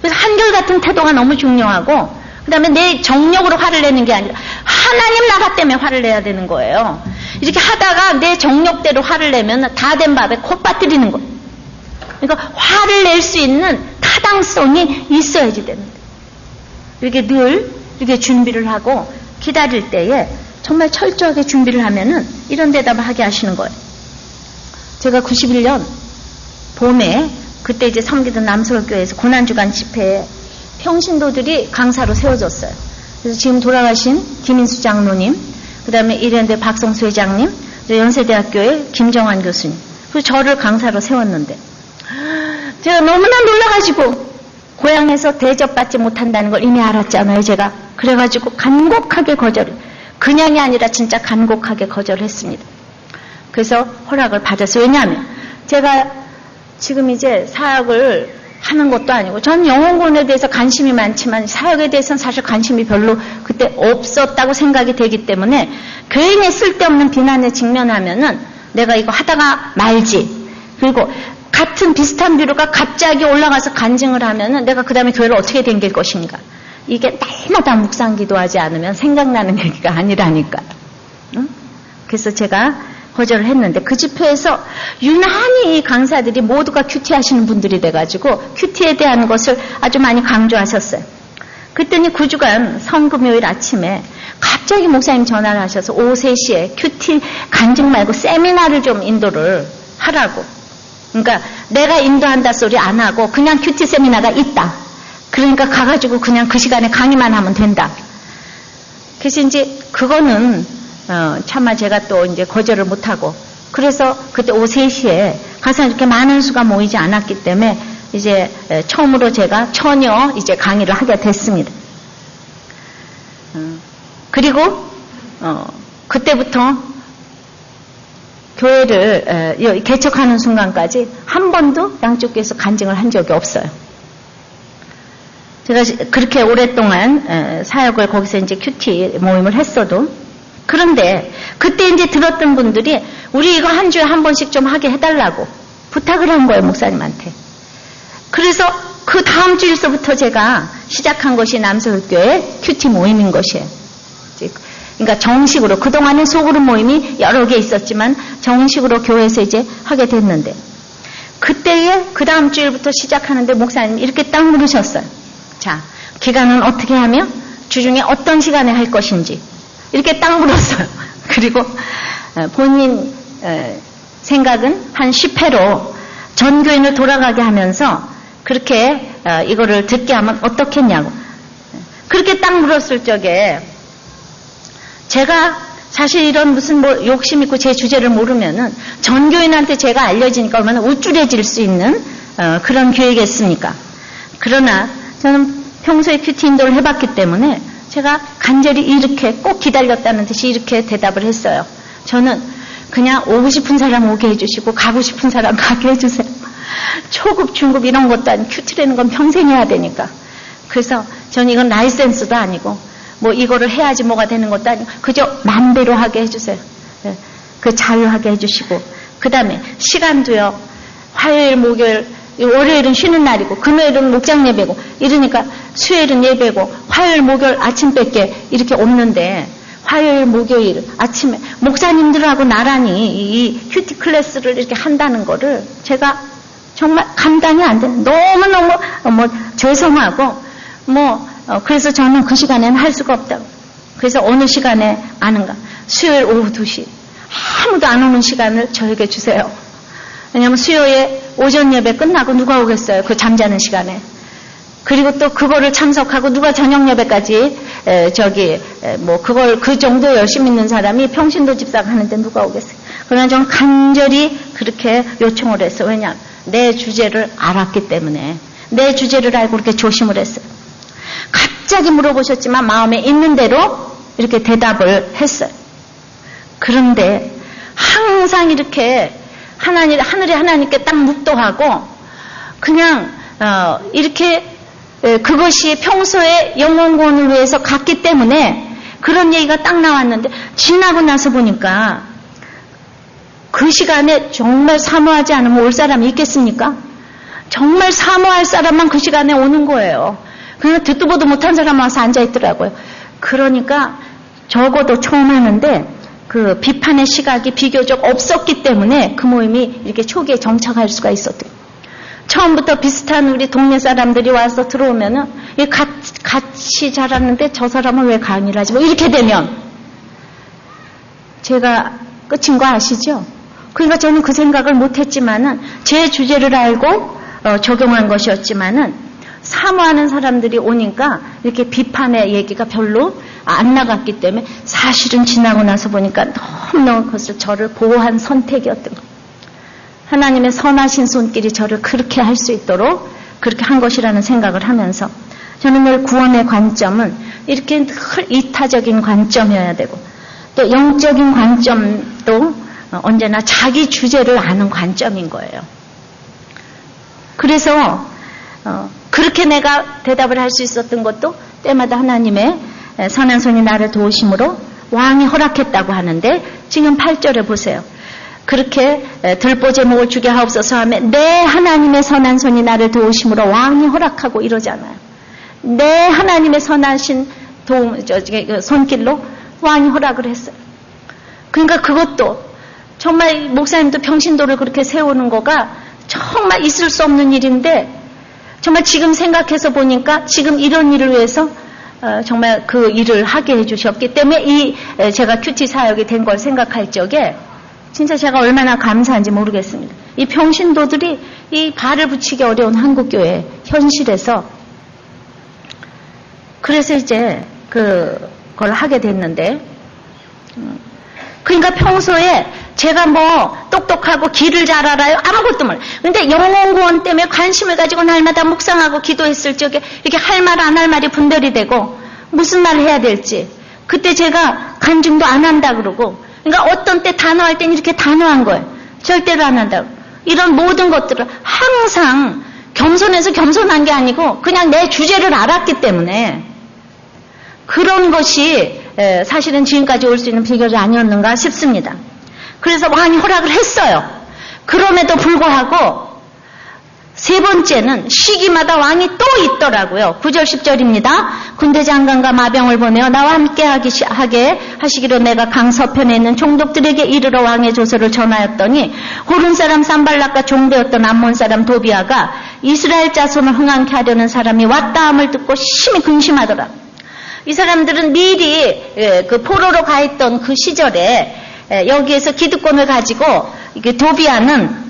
그래서 한결같은 태도가 너무 중요하고, 그 다음에 내 정력으로 화를 내는 게 아니라 하나님 나라 때문에 화를 내야 되는 거예요. 이렇게 하다가 내 정력대로 화를 내면 다 된 밥에 콧 빠뜨리는 거예요. 그러니까 화를 낼 수 있는 타당성이 있어야지 되는데, 이렇게 늘 이렇게 준비를 하고 기다릴 때에 정말 철저하게 준비를 하면은 이런 대답을 하게 하시는 거예요. 제가 91년 봄에 그때 이제 섬기던 남서울교회에서 고난주간 집회에 평신도들이 강사로 세워졌어요. 그래서 지금 돌아가신 김인수 장로님, 그 다음에 이랜드 박성수 회장님, 연세대학교의 김정환 교수님, 그리고 저를 강사로 세웠는데, 제가 너무나 놀라가지고 고향에서 대접받지 못한다는 걸 이미 알았잖아요, 제가. 그래가지고 간곡하게 그냥이 아니라 진짜 간곡하게 거절했습니다. 그래서 허락을 받았어요. 왜냐하면 제가 지금 이제 사역을 하는 것도 아니고, 전 영혼권에 대해서 관심이 많지만 사역에 대해서는 사실 관심이 별로 그때 없었다고 생각이 되기 때문에 괜히 쓸데없는 비난에 직면하면은 내가 이거 하다가 말지. 그리고 같은 비슷한 비료가 갑자기 올라가서 간증을 하면은 내가 그 다음에 교회를 어떻게 댕길 것인가. 이게 날마다 묵상 기도하지 않으면 생각나는 얘기가 아니라니까요. 응? 그래서 제가 거절을 했는데, 그 집회에서 유난히 이 강사들이 모두가 큐티 하시는 분들이 돼가지고 큐티에 대한 것을 아주 많이 강조하셨어요. 그랬더니 9주간 성금요일 아침에 갑자기 목사님 전화를 하셔서 오후 3시에 큐티 간증 말고 세미나를 좀 인도를 하라고. 그러니까 내가 인도한다 소리 안 하고 그냥 큐티 세미나가 있다. 그러니까 가가지고 그냥 그 시간에 강의만 하면 된다. 그래서 이제 그거는 차마 제가 또 이제 거절을 못하고, 그래서 그때 오후 3시에 가서 이렇게 많은 수가 모이지 않았기 때문에 이제 처음으로 제가 처녀 이제 강의를 하게 됐습니다. 그리고 그때부터 교회를 개척하는 순간까지 한 번도 양쪽 교회에서 간증을 한 적이 없어요. 제가 그렇게 오랫동안 사역을 거기서 이제 큐티 모임을 했어도, 그런데 그때 이제 들었던 분들이 우리 이거 한 주에 한 번씩 좀 하게 해달라고 부탁을 한 거예요, 목사님한테. 그래서 그 다음 주일서부터 제가 시작한 것이 남서울교회 큐티 모임인 것이에요. 그러니까 정식으로, 그동안은 소그룹 모임이 여러 개 있었지만 정식으로 교회에서 이제 하게 됐는데, 그때에 그 다음 주일부터 시작하는데 목사님이 이렇게 딱 물으셨어요. 자, 기간은 어떻게 하며 주중에 어떤 시간에 할 것인지 이렇게 딱 물었어요. 그리고 본인 생각은 한 10회로 전 교인을 돌아가게 하면서 그렇게 이거를 듣게 하면 어떻겠냐고. 그렇게 딱 물었을 적에 제가 사실 이런 무슨 뭐 욕심 있고 제 주제를 모르면은 전 교인한테 제가 알려지니까 얼마나 우쭐해질 수 있는 그런 교회겠습니까. 그러나 저는 평소에 큐티 인도를 해봤기 때문에 제가 간절히 이렇게 꼭 기다렸다는 듯이 이렇게 대답을 했어요. 저는 그냥 오고 싶은 사람 오게 해주시고 가고 싶은 사람 가게 해주세요. 초급, 중급 이런 것도 아니고 큐티라는 건 평생 해야 되니까. 그래서 저는 이건 라이센스도 아니고 뭐 이거를 해야지 뭐가 되는 것도 아니고 그저 맘대로 하게 해주세요. 그 자유하게 해주시고, 그 다음에 시간도요. 화요일, 목요일, 월요일은 쉬는 날이고 금요일은 목장 예배고 이러니까 수요일은 예배고 화요일, 목요일 아침밖에 이렇게 없는데, 화요일, 목요일 아침에 목사님들하고 나란히 이 큐티 클래스를 이렇게 한다는 거를 제가 정말 감당이 안 되는, 너무너무 죄송하고 그래서 저는 그 시간에는 할 수가 없다고. 그래서 어느 시간에 아는가? 수요일 오후 2시. 아무도 안 오는 시간을 저에게 주세요. 왜냐면 수요일 오전 예배 끝나고 누가 오겠어요? 그 잠자는 시간에. 그리고 또 그거를 참석하고 누가 저녁 예배까지 그걸 그 정도 열심히 있는 사람이 평신도 집사가 하는데 누가 오겠어요? 그러나 좀 간절히 그렇게 요청을 했어요. 왜냐? 내 주제를 알았기 때문에. 내 주제를 알고 그렇게 조심을 했어요. 갑자기 물어보셨지만 마음에 있는 대로 이렇게 대답을 했어요. 그런데 항상 이렇게 하늘에 하나님께 딱 묵도하고 그냥 이렇게 그것이 평소에 영혼구원을 위해서 갔기 때문에 그런 얘기가 딱 나왔는데 지나고 나서 보니까 그 시간에 정말 사모하지 않으면 올 사람이 있겠습니까? 정말 사모할 사람만 그 시간에 오는 거예요. 그냥 듣도 보도 못한 사람 와서 앉아있더라고요. 그러니까 적어도 처음 하는데 그 비판의 시각이 비교적 없었기 때문에 그 모임이 이렇게 초기에 정착할 수가 있었대요. 처음부터 비슷한 우리 동네 사람들이 와서 들어오면은 같이 자랐는데 저 사람은 왜 강의를 하지? 뭐 이렇게 되면 제가 끝인 거 아시죠? 그러니까 저는 그 생각을 못했지만은 제 주제를 알고 적용한 것이었지만은 사모하는 사람들이 오니까 이렇게 비판의 얘기가 별로 안 나갔기 때문에 사실은 지나고 나서 보니까 너무너무 그것을 저를 보호한 선택이었던 거예요. 하나님의 선하신 손길이 저를 그렇게 할 수 있도록 그렇게 한 것이라는 생각을 하면서 저는 늘 구원의 관점은 이렇게 늘 이타적인 관점이어야 되고 또 영적인 관점도 언제나 자기 주제를 아는 관점인 거예요. 그래서 그렇게 내가 대답을 할 수 있었던 것도 때마다 하나님의 선한 손이 나를 도우심으로 왕이 허락했다고 하는데 지금 8절에 보세요. 그렇게 들보 제목을 주게 하옵소서 하며 내 하나님의 선한 손이 나를 도우심으로 왕이 허락하고 이러잖아요. 내 하나님의 선하신 손길로 왕이 허락을 했어요. 그러니까 그것도 정말 목사님도 평신도를 그렇게 세우는 거가 정말 있을 수 없는 일인데 정말 지금 생각해서 보니까 지금 이런 일을 위해서 정말 그 일을 하게 해주셨기 때문에 제가 큐티 사역이 된 걸 생각할 적에 진짜 제가 얼마나 감사한지 모르겠습니다. 이 평신도들이 이 발을 붙이기 어려운 한국교회 현실에서 그래서 이제 그걸 하게 됐는데 그러니까 평소에 제가 뭐 똑똑하고 길을 잘 알아요? 아무것도 몰라요. 근데 영혼구원 때문에 관심을 가지고 날마다 묵상하고 기도했을 적에 이렇게 할 말 안 할 말이 분별이 되고 무슨 말 해야 될지 그때 제가 간증도 안 한다 그러고 그러니까 어떤 때 단호할 땐 이렇게 단호한 거예요. 절대로 안 한다고. 이런 모든 것들을 항상 겸손해서 겸손한 게 아니고 그냥 내 주제를 알았기 때문에 그런 것이 사실은 지금까지 올 수 있는 비결이 아니었는가 싶습니다. 그래서 왕이 허락을 했어요. 그럼에도 불구하고 세 번째는 시기마다 왕이 또 있더라고요. 9절 10절입니다. 군대 장관과 마병을 보내어 나와 함께 하게 하시기로 내가 강 서편에 있는 총독들에게 이르러 왕의 조서를 전하였더니 호른 사람 산발락과 종되었던 암몬 사람 도비아가 이스라엘 자손을 흥황케 하려는 사람이 왔다 함을 듣고 심히 근심하더라. 이 사람들은 미리 그 포로로 가 있던 그 시절에 여기에서 기득권을 가지고 이게 도비아는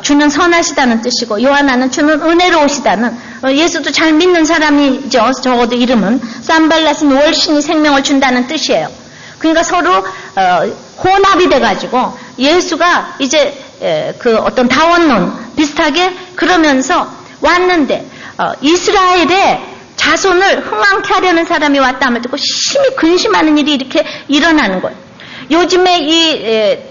주는 선하시다는 뜻이고 요하나는 주는 은혜로우시다는 예수도 잘 믿는 사람이죠. 적어도 이름은 산발랏은 월신이 생명을 준다는 뜻이에요. 그러니까 서로 혼합이 돼가지고 예수가 이제 그 어떤 다원론 비슷하게 그러면서 왔는데 이스라엘의 자손을 흥황케 하려는 사람이 왔다 함을 듣고 심히 근심하는 일이 이렇게 일어나는 거예요. 요즘에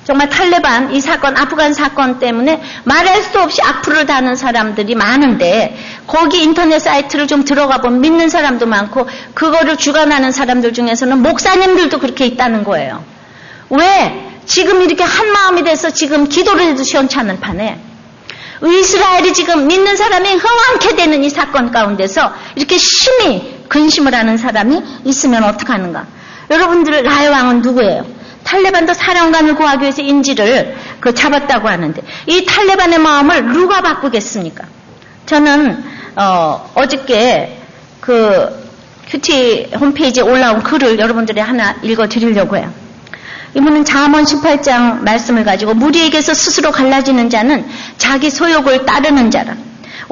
정말 탈레반 이 사건, 아프간 사건 때문에 말할 수 없이 악플을 다는 사람들이 많은데 거기 인터넷 사이트를 좀 들어가 보면 믿는 사람도 많고 그거를 주관하는 사람들 중에서는 목사님들도 그렇게 있다는 거예요. 왜? 지금 이렇게 한 마음이 돼서 지금 기도를 해도 시원찮은 판에 이스라엘이 지금 믿는 사람이 흥황케 되는 이 사건 가운데서 이렇게 심히 근심을 하는 사람이 있으면 어떡하는가? 여러분들 나의 왕은 누구예요? 탈레반도 사령관을 구하기 위해서 인질을 잡았다고 하는데 이 탈레반의 마음을 누가 바꾸겠습니까? 저는 어저께 그 큐티 홈페이지에 올라온 글을 여러분들이 하나 읽어드리려고 해요. 이분은 잠언 18장 말씀을 가지고 무리에게서 스스로 갈라지는 자는 자기 소욕을 따르는 자라.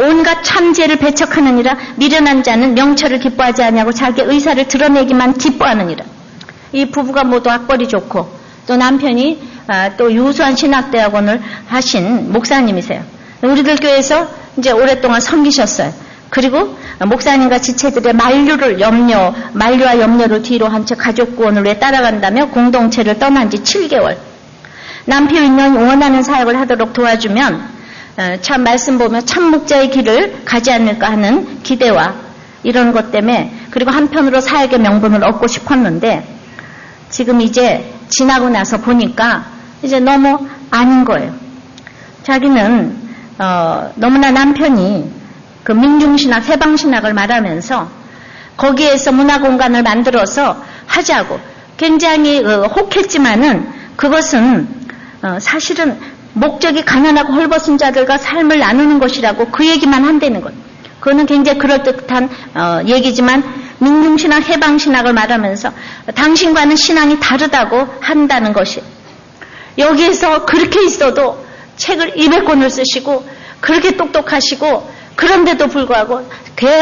온갖 참죄를 배척하느니라. 미련한 자는 명철을 기뻐하지 아니하고 자기 의사를 드러내기만 기뻐하느니라. 이 부부가 모두 학벌이 좋고 또 남편이 또 유수한 신학대학원을 하신 목사님이세요. 우리들 교회에서 이제 오랫동안 섬기셨어요. 그리고 목사님과 지체들의 만류와 염려를 뒤로 한 채 가족 구원을 위해 따라간다며 공동체를 떠난 지 7개월. 남편이 원하는 사역을 하도록 도와주면 참 말씀 보면 참 목자의 길을 가지 않을까 하는 기대와 이런 것 때문에, 그리고 한편으로 사역의 명분을 얻고 싶었는데 지금 이제 지나고 나서 보니까 이제 너무 아닌 거예요. 자기는 너무나 남편이 그 민중신학, 해방신학을 말하면서 거기에서 문화공간을 만들어서 하자고 굉장히 혹했지만은 그것은 사실은 목적이 가난하고 헐벗은 자들과 삶을 나누는 것이라고 그 얘기만 한다는 것. 그거는 굉장히 그럴듯한 얘기지만 민중신학, 해방신학을 말하면서 당신과는 신앙이 다르다고 한다는 것이, 여기에서 그렇게 있어도 책을 200권을 쓰시고 그렇게 똑똑하시고 그런데도 불구하고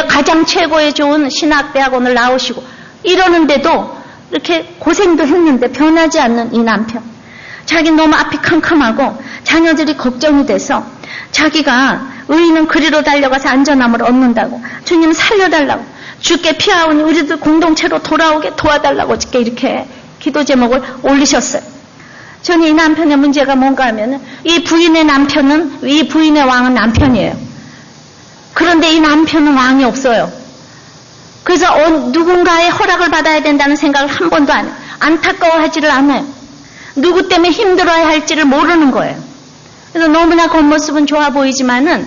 가장 최고의 좋은 신학대학원을 나오시고 이러는데도 이렇게 고생도 했는데 변하지 않는 이 남편. 자기 너무 앞이 캄캄하고 자녀들이 걱정이 돼서 자기가 의인은 그리로 달려가서 안전함을 얻는다고, 주님 살려달라고, 주께 피하오니 우리들 공동체로 돌아오게 도와달라고 이렇게 기도 제목을 올리셨어요. 저는 이 남편의 문제가 뭔가 하면은 이 부인의 왕은 남편이에요. 그런데 이 남편은 왕이 없어요. 그래서 누군가의 허락을 받아야 된다는 생각을 한 번도 안 해요. 안타까워하지를 않아요. 누구 때문에 힘들어야 할지를 모르는 거예요. 그래서 너무나 겉모습은 좋아 보이지만은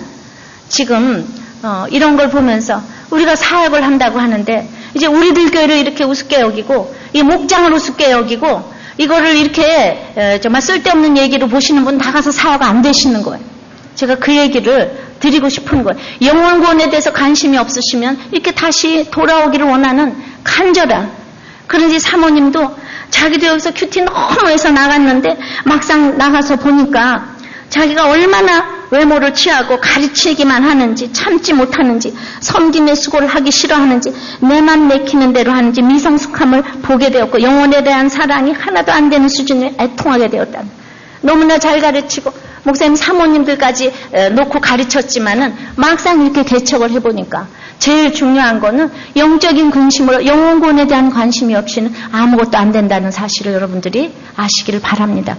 지금 이런 걸 보면서 우리가 사역을 한다고 하는데 이제 우리들 교회를 이렇게 우습게 여기고 이 목장을 우습게 여기고 이거를 이렇게 정말 쓸데없는 얘기로 보시는 분 나가서 사역 안 되시는 거예요. 제가 그 얘기를 드리고 싶은 거예요. 영혼구원에 대해서 관심이 없으시면 이렇게 다시 돌아오기를 원하는 간절한. 그런지 사모님도 자기도 여기서 큐티 너무 해서 나갔는데 막상 나가서 보니까 자기가 얼마나 외모를 취하고 가르치기만 하는지, 참지 못하는지, 섬김의 수고를 하기 싫어하는지, 내만 내키는 대로 하는지 미성숙함을 보게 되었고 영혼에 대한 사랑이 하나도 안 되는 수준에 애통하게 되었다. 너무나 잘 가르치고 목사님 사모님들까지 놓고 가르쳤지만은 막상 이렇게 개척을 해보니까 제일 중요한 거는 영적인 근심으로 영혼구원에 대한 관심이 없이는 아무것도 안 된다는 사실을 여러분들이 아시기를 바랍니다.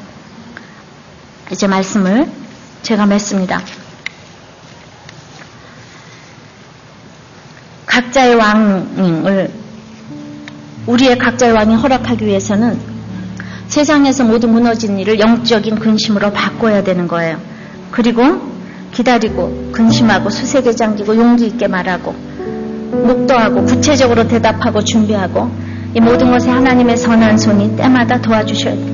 이제 말씀을 제가 맺습니다. 각자의 왕을, 우리의 각자의 왕이 허락하기 위해서는 세상에서 모두 무너진 일을 영적인 근심으로 바꿔야 되는 거예요. 그리고 기다리고 근심하고 수색에 잠기고 용기 있게 말하고 묵도하고 구체적으로 대답하고 준비하고 이 모든 것에 하나님의 선한 손이 때마다 도와주셔야 돼요.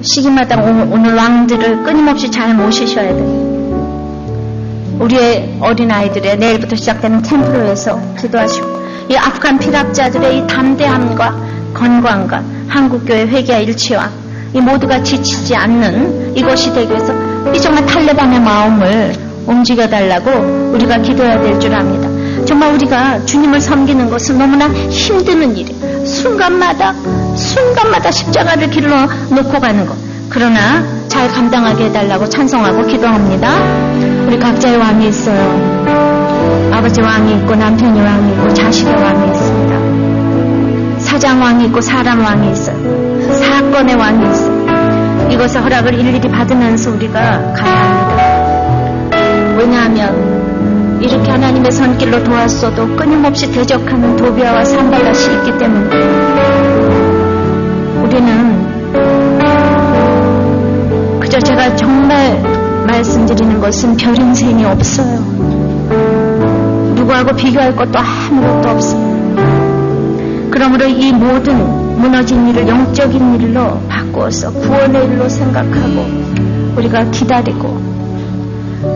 시기마다 오늘 왕들을 끊임없이 잘 모시셔야 돼요. 우리의 어린아이들의 내일부터 시작되는 캠프로에서 기도하시고 이 아프간 피랍자들의 이 담대함과 건강과 한국교회 회개와 일치와 이 모두가 지치지 않는 이것이 되기 위해서 이 정말 탈레반의 마음을 움직여달라고 우리가 기도해야 될 줄 압니다. 정말 우리가 주님을 섬기는 것은 너무나 힘드는 일이에요. 순간마다 십자가를 길러 놓고 가는 것. 그러나 잘 감당하게 해달라고 찬송하고 기도합니다. 우리 각자의 왕이 있어요. 아버지 왕이 있고 남편이 왕이 있고 자식의 왕이 있습니다. 사장 왕이 있고 사람 왕이 있어요. 사건의 왕이 있어요. 이것의 허락을 일일이 받으면서 우리가 가야 합니다. 왜냐하면 이렇게 하나님의 손길로 도왔어도 끊임없이 대적하는 도비아와 산발랏이 있기 때문에 우리는 그저 제가 정말 말씀드리는 것은 별 인생이 없어요. 누구하고 비교할 것도 아무것도 없어요. 그러므로 이 모든 무너진 일을 영적인 일로 바꾸어서 구원의 일로 생각하고 우리가 기다리고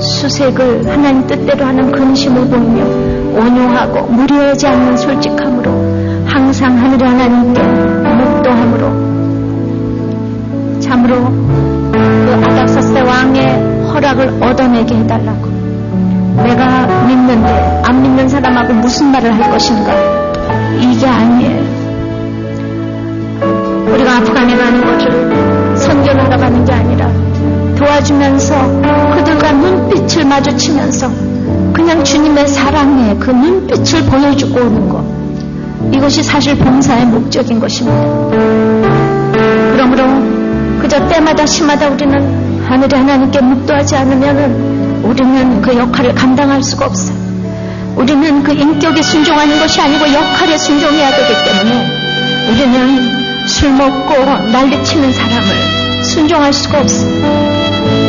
수색을 하나님 뜻대로 하는 근심을 보이며 온유하고 무료하지 않는 솔직함으로 항상 하늘의 하나님께 묵도함으로 참으로 그 아닥사스의 왕의 허락을 얻어내게 해달라고 내가 믿는데 안 믿는 사람하고 무슨 말을 할 것인가? 이게 아니에요. 우리가 아프간에 가는 것을 선전하러 가는 게 아니라 도와주면서 그들과 눈빛을 마주치면서 그냥 주님의 사랑에 그 눈빛을 보여주고 오는 것, 이것이 사실 봉사의 목적인 것입니다. 그러므로 그저 때마다 시마다 우리는 하늘의 하나님께 묵도하지 않으면 우리는 그 역할을 감당할 수가 없어요. 우리는 그 인격에 순종하는 것이 아니고 역할에 순종해야 되기 때문에 우리는 술 먹고 난리치는 사람을 순종할 수가 없어요.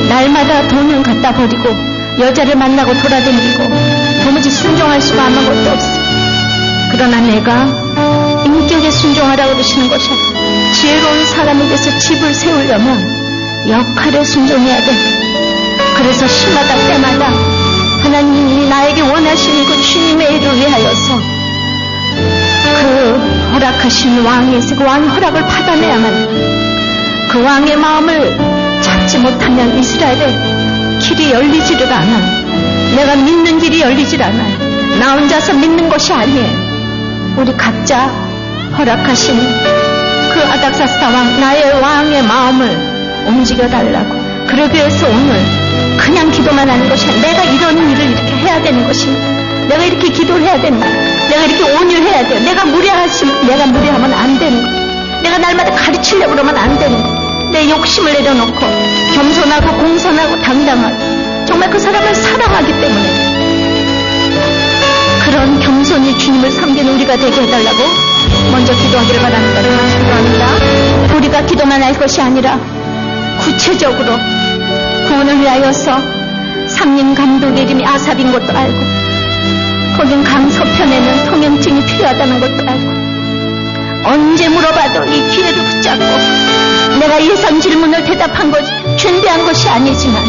날마다 돈을 갖다 버리고 여자를 만나고 돌아다니고 도무지 순종할 수가 아무것도 없어요. 그러나 내가 인격에 순종하라고 그러시는 것이 지혜로운 사람에게서 집을 세우려면 역할에 순종해야 돼. 그래서 시마다 때마다 하나님이 나에게 원하시는 그 주님의 일을 위하여서 그 허락하신 왕에서 그 왕의 허락을 받아내야만, 그 왕의 마음을 찾지 못하면 이스라엘의 길이 열리지를 않아. 내가 믿는 길이 열리질 않아요. 나 혼자서 믿는 것이 아니에요. 우리 각자 허락하신 그 아닥사스다 왕, 나의 왕의 마음을 움직여달라고. 그러기 위해서 오늘 그냥 기도만 하는 것이 아니라 내가 이런 일을 이렇게 해야 되는 것입니다. 내가 이렇게 기도를 해야 된다. 내가 이렇게 온유해야 돼요. 내가 무례하면 안 되는 거. 내가 날마다 가르치려고 그러면 안 되는 거. 내 욕심을 내려놓고 겸손하고 공손하고 당당하고 정말 그 사람을 사랑하기 때문에 그런 겸손히 주님을 섬기는 우리가 되게 해달라고 먼저 기도하기를 바랍니다. 기도합니다. 우리가 기도만 할 것이 아니라 구체적으로 구원을 위하여서 삼림 감독의 이름이 아삽인 것도 알고, 거긴 강서편에는 통행증이 필요하다는 것도 알고, 언제 물어봐도 이 기회를 붙잡고 내가 예상 질문을 대답한 것, 준비한 것이 아니지만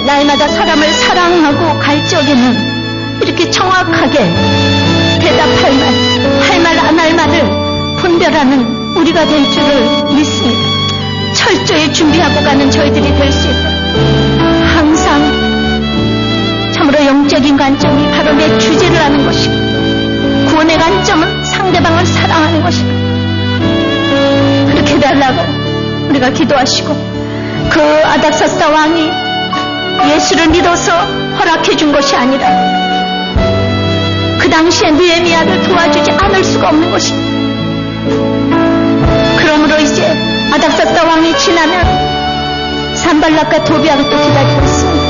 날마다 사람을 사랑하고 갈 적에는 이렇게 정확하게 대답할 말, 할 말 안 할 말을 분별하는 우리가 될 줄을 믿습니다. 철저히 준비하고 가는 저희들이 될 수 있도록 항상 참으로 영적인 관점이 바로 내 주제를 아는 것이고, 구원의 관점은 상대방을 사랑하는 것이고, 그렇게 해달라고 우리가 기도하시고, 그 아닥사스다 왕이 예수를 믿어서 허락해 준 것이 아니라 그 당시에 느헤미야를 도와주지 않을 수가 없는 것입니다. 그러므로 이제 아닥사스다 왕이 지나면 산발락과 도비아가 또 기다리고 있습니다.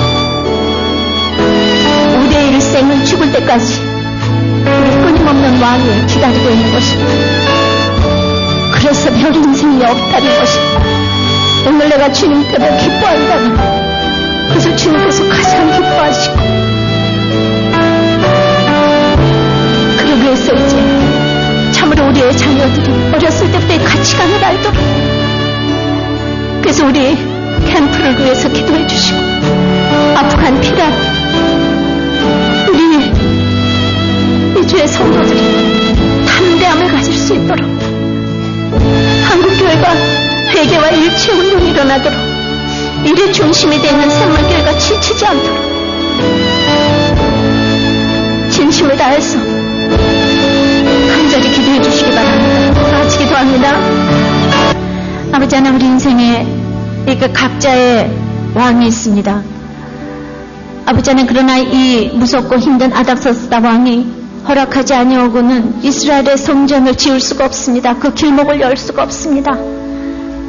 우리의 일생은 죽을 때까지 우리 끊임없는 왕이 기다리고 있는 것입니다. 그래서 별 인생이 없다는 것입니다. 오늘 내가 주님께서 기뻐한다면 그래서 주님께서 가장 기뻐하시고, 그러기 위해서 이제 참으로 우리의 자녀들이 어렸을 때부터 이 가치관을 알도록, 그래서 우리 캠프를 위해서 기도해 주시고, 아프간 피란 우리 이 주의 성도들이 담대함을 가질 수 있도록, 한국교회가 회개와 일치 운동이 일어나도록, 일의 중심이 되는 샘물교회가 지치지 않도록 진심을 다해서 간절히 기도해 주시기 바랍니다. 같이 기도합니다. 아버지 하나님, 우리 인생에 각자의 왕이 있습니다. 아버지 하나님, 그러나 이 무섭고 힘든 아닥사스다 왕이 허락하지 아니하고는 이스라엘의 성전을 지을 수가 없습니다. 그 길목을 열 수가 없습니다.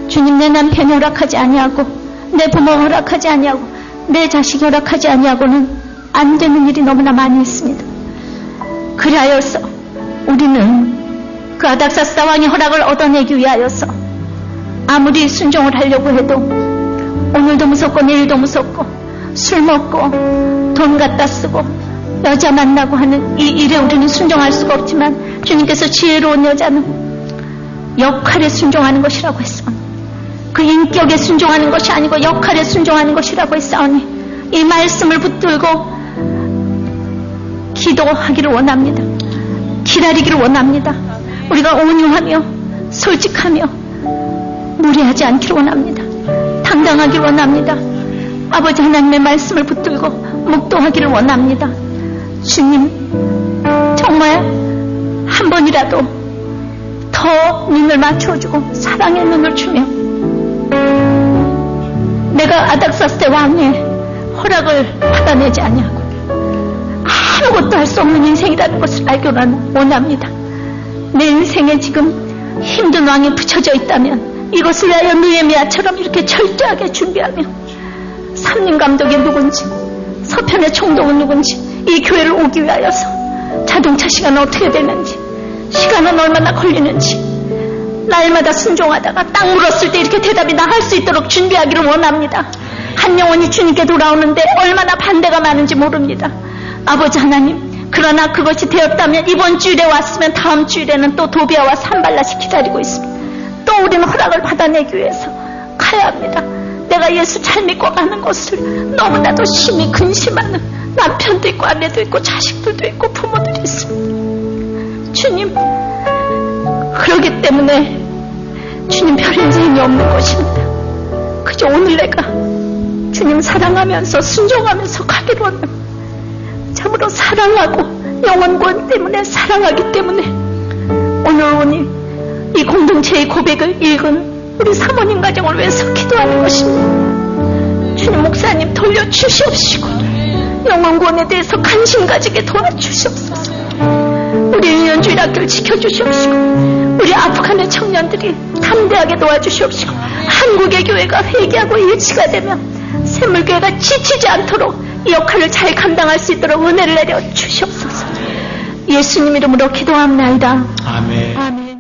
주님, 내 남편이 허락하지 아니하고, 내 부모가 허락하지 아니하고, 내 자식이 허락하지 아니하고는 안 되는 일이 너무나 많이 있습니다. 그리하여서 우리는 그 아닥사스다 왕의 허락을 얻어내기 위하여서 아무리 순종을 하려고 해도 오늘도 무섭고 내일도 무섭고 술 먹고 돈 갖다 쓰고 여자 만나고 하는 이 일에 우리는 순종할 수가 없지만, 주님께서 지혜로운 여자는 역할에 순종하는 것이라고 했어. 그 인격에 순종하는 것이 아니고 역할에 순종하는 것이라고 했사오니 이 말씀을 붙들고 기도하기를 원합니다. 기다리기를 원합니다. 우리가 온유하며 솔직하며 무리하지 않기를 원합니다. 당당하기를 원합니다. 아버지 하나님의 말씀을 붙들고 묵도하기를 원합니다. 주님, 정말 한 번이라도 더 눈을 맞춰주고 사랑의 눈을 주며 내가 아닥사스대 왕의 허락을 받아내지 아니하고 아무것도 할 수 없는 인생이라는 것을 알기를 원합니다. 내 인생에 지금 힘든 왕이 붙여져 있다면 이것을 위하여 느헤미야처럼 이렇게 철저하게 준비하며 삼림 감독이 누군지, 서편의 총독은 누군지, 이 교회를 오기 위하여서 자동차 시간은 어떻게 되는지, 시간은 얼마나 걸리는지, 날마다 순종하다가 딱 물었을 때 이렇게 대답이 나갈 수 있도록 준비하기를 원합니다. 한 영혼이 주님께 돌아오는데 얼마나 반대가 많은지 모릅니다. 아버지 하나님, 그러나 그것이 되었다면 이번 주일에 왔으면 다음 주일에는 또 도비아와 산발랏이 기다리고 있습니다. 또 우리는 허락을 받아내기 위해서 가야 합니다. 내가 예수 잘 믿고 가는 것을 너무나도 심히 근심하는 남편도 있고 아내도 있고 자식들도 있고 부모들이 있습니다. 주님, 그러기 때문에 주님 별 인생이 없는 것입니다. 그저 오늘 내가 주님 사랑하면서 순종하면서 가기로 합니다. 참으로 사랑하고 영원 구원 때문에 사랑하기 때문에 오늘 이 공동체의 고백을 읽은 우리 사모님 가정을 위해서 기도하는 것입니다. 주님, 목사님 돌려주시옵시고 영원 구원에 대해서 관심 가지게 도와주시옵소서. 우리 유년주일 학교를 지켜주시옵시고 우리 아프간의 청년들이 담대하게 도와주시옵시고 한국의 교회가 회개하고 일치가 되면 샘물교회가 지치지 않도록 이 역할을 잘 감당할 수 있도록 은혜를 내려 주시옵소서. 예수님 이름으로 기도합니다. 아멘. 아멘.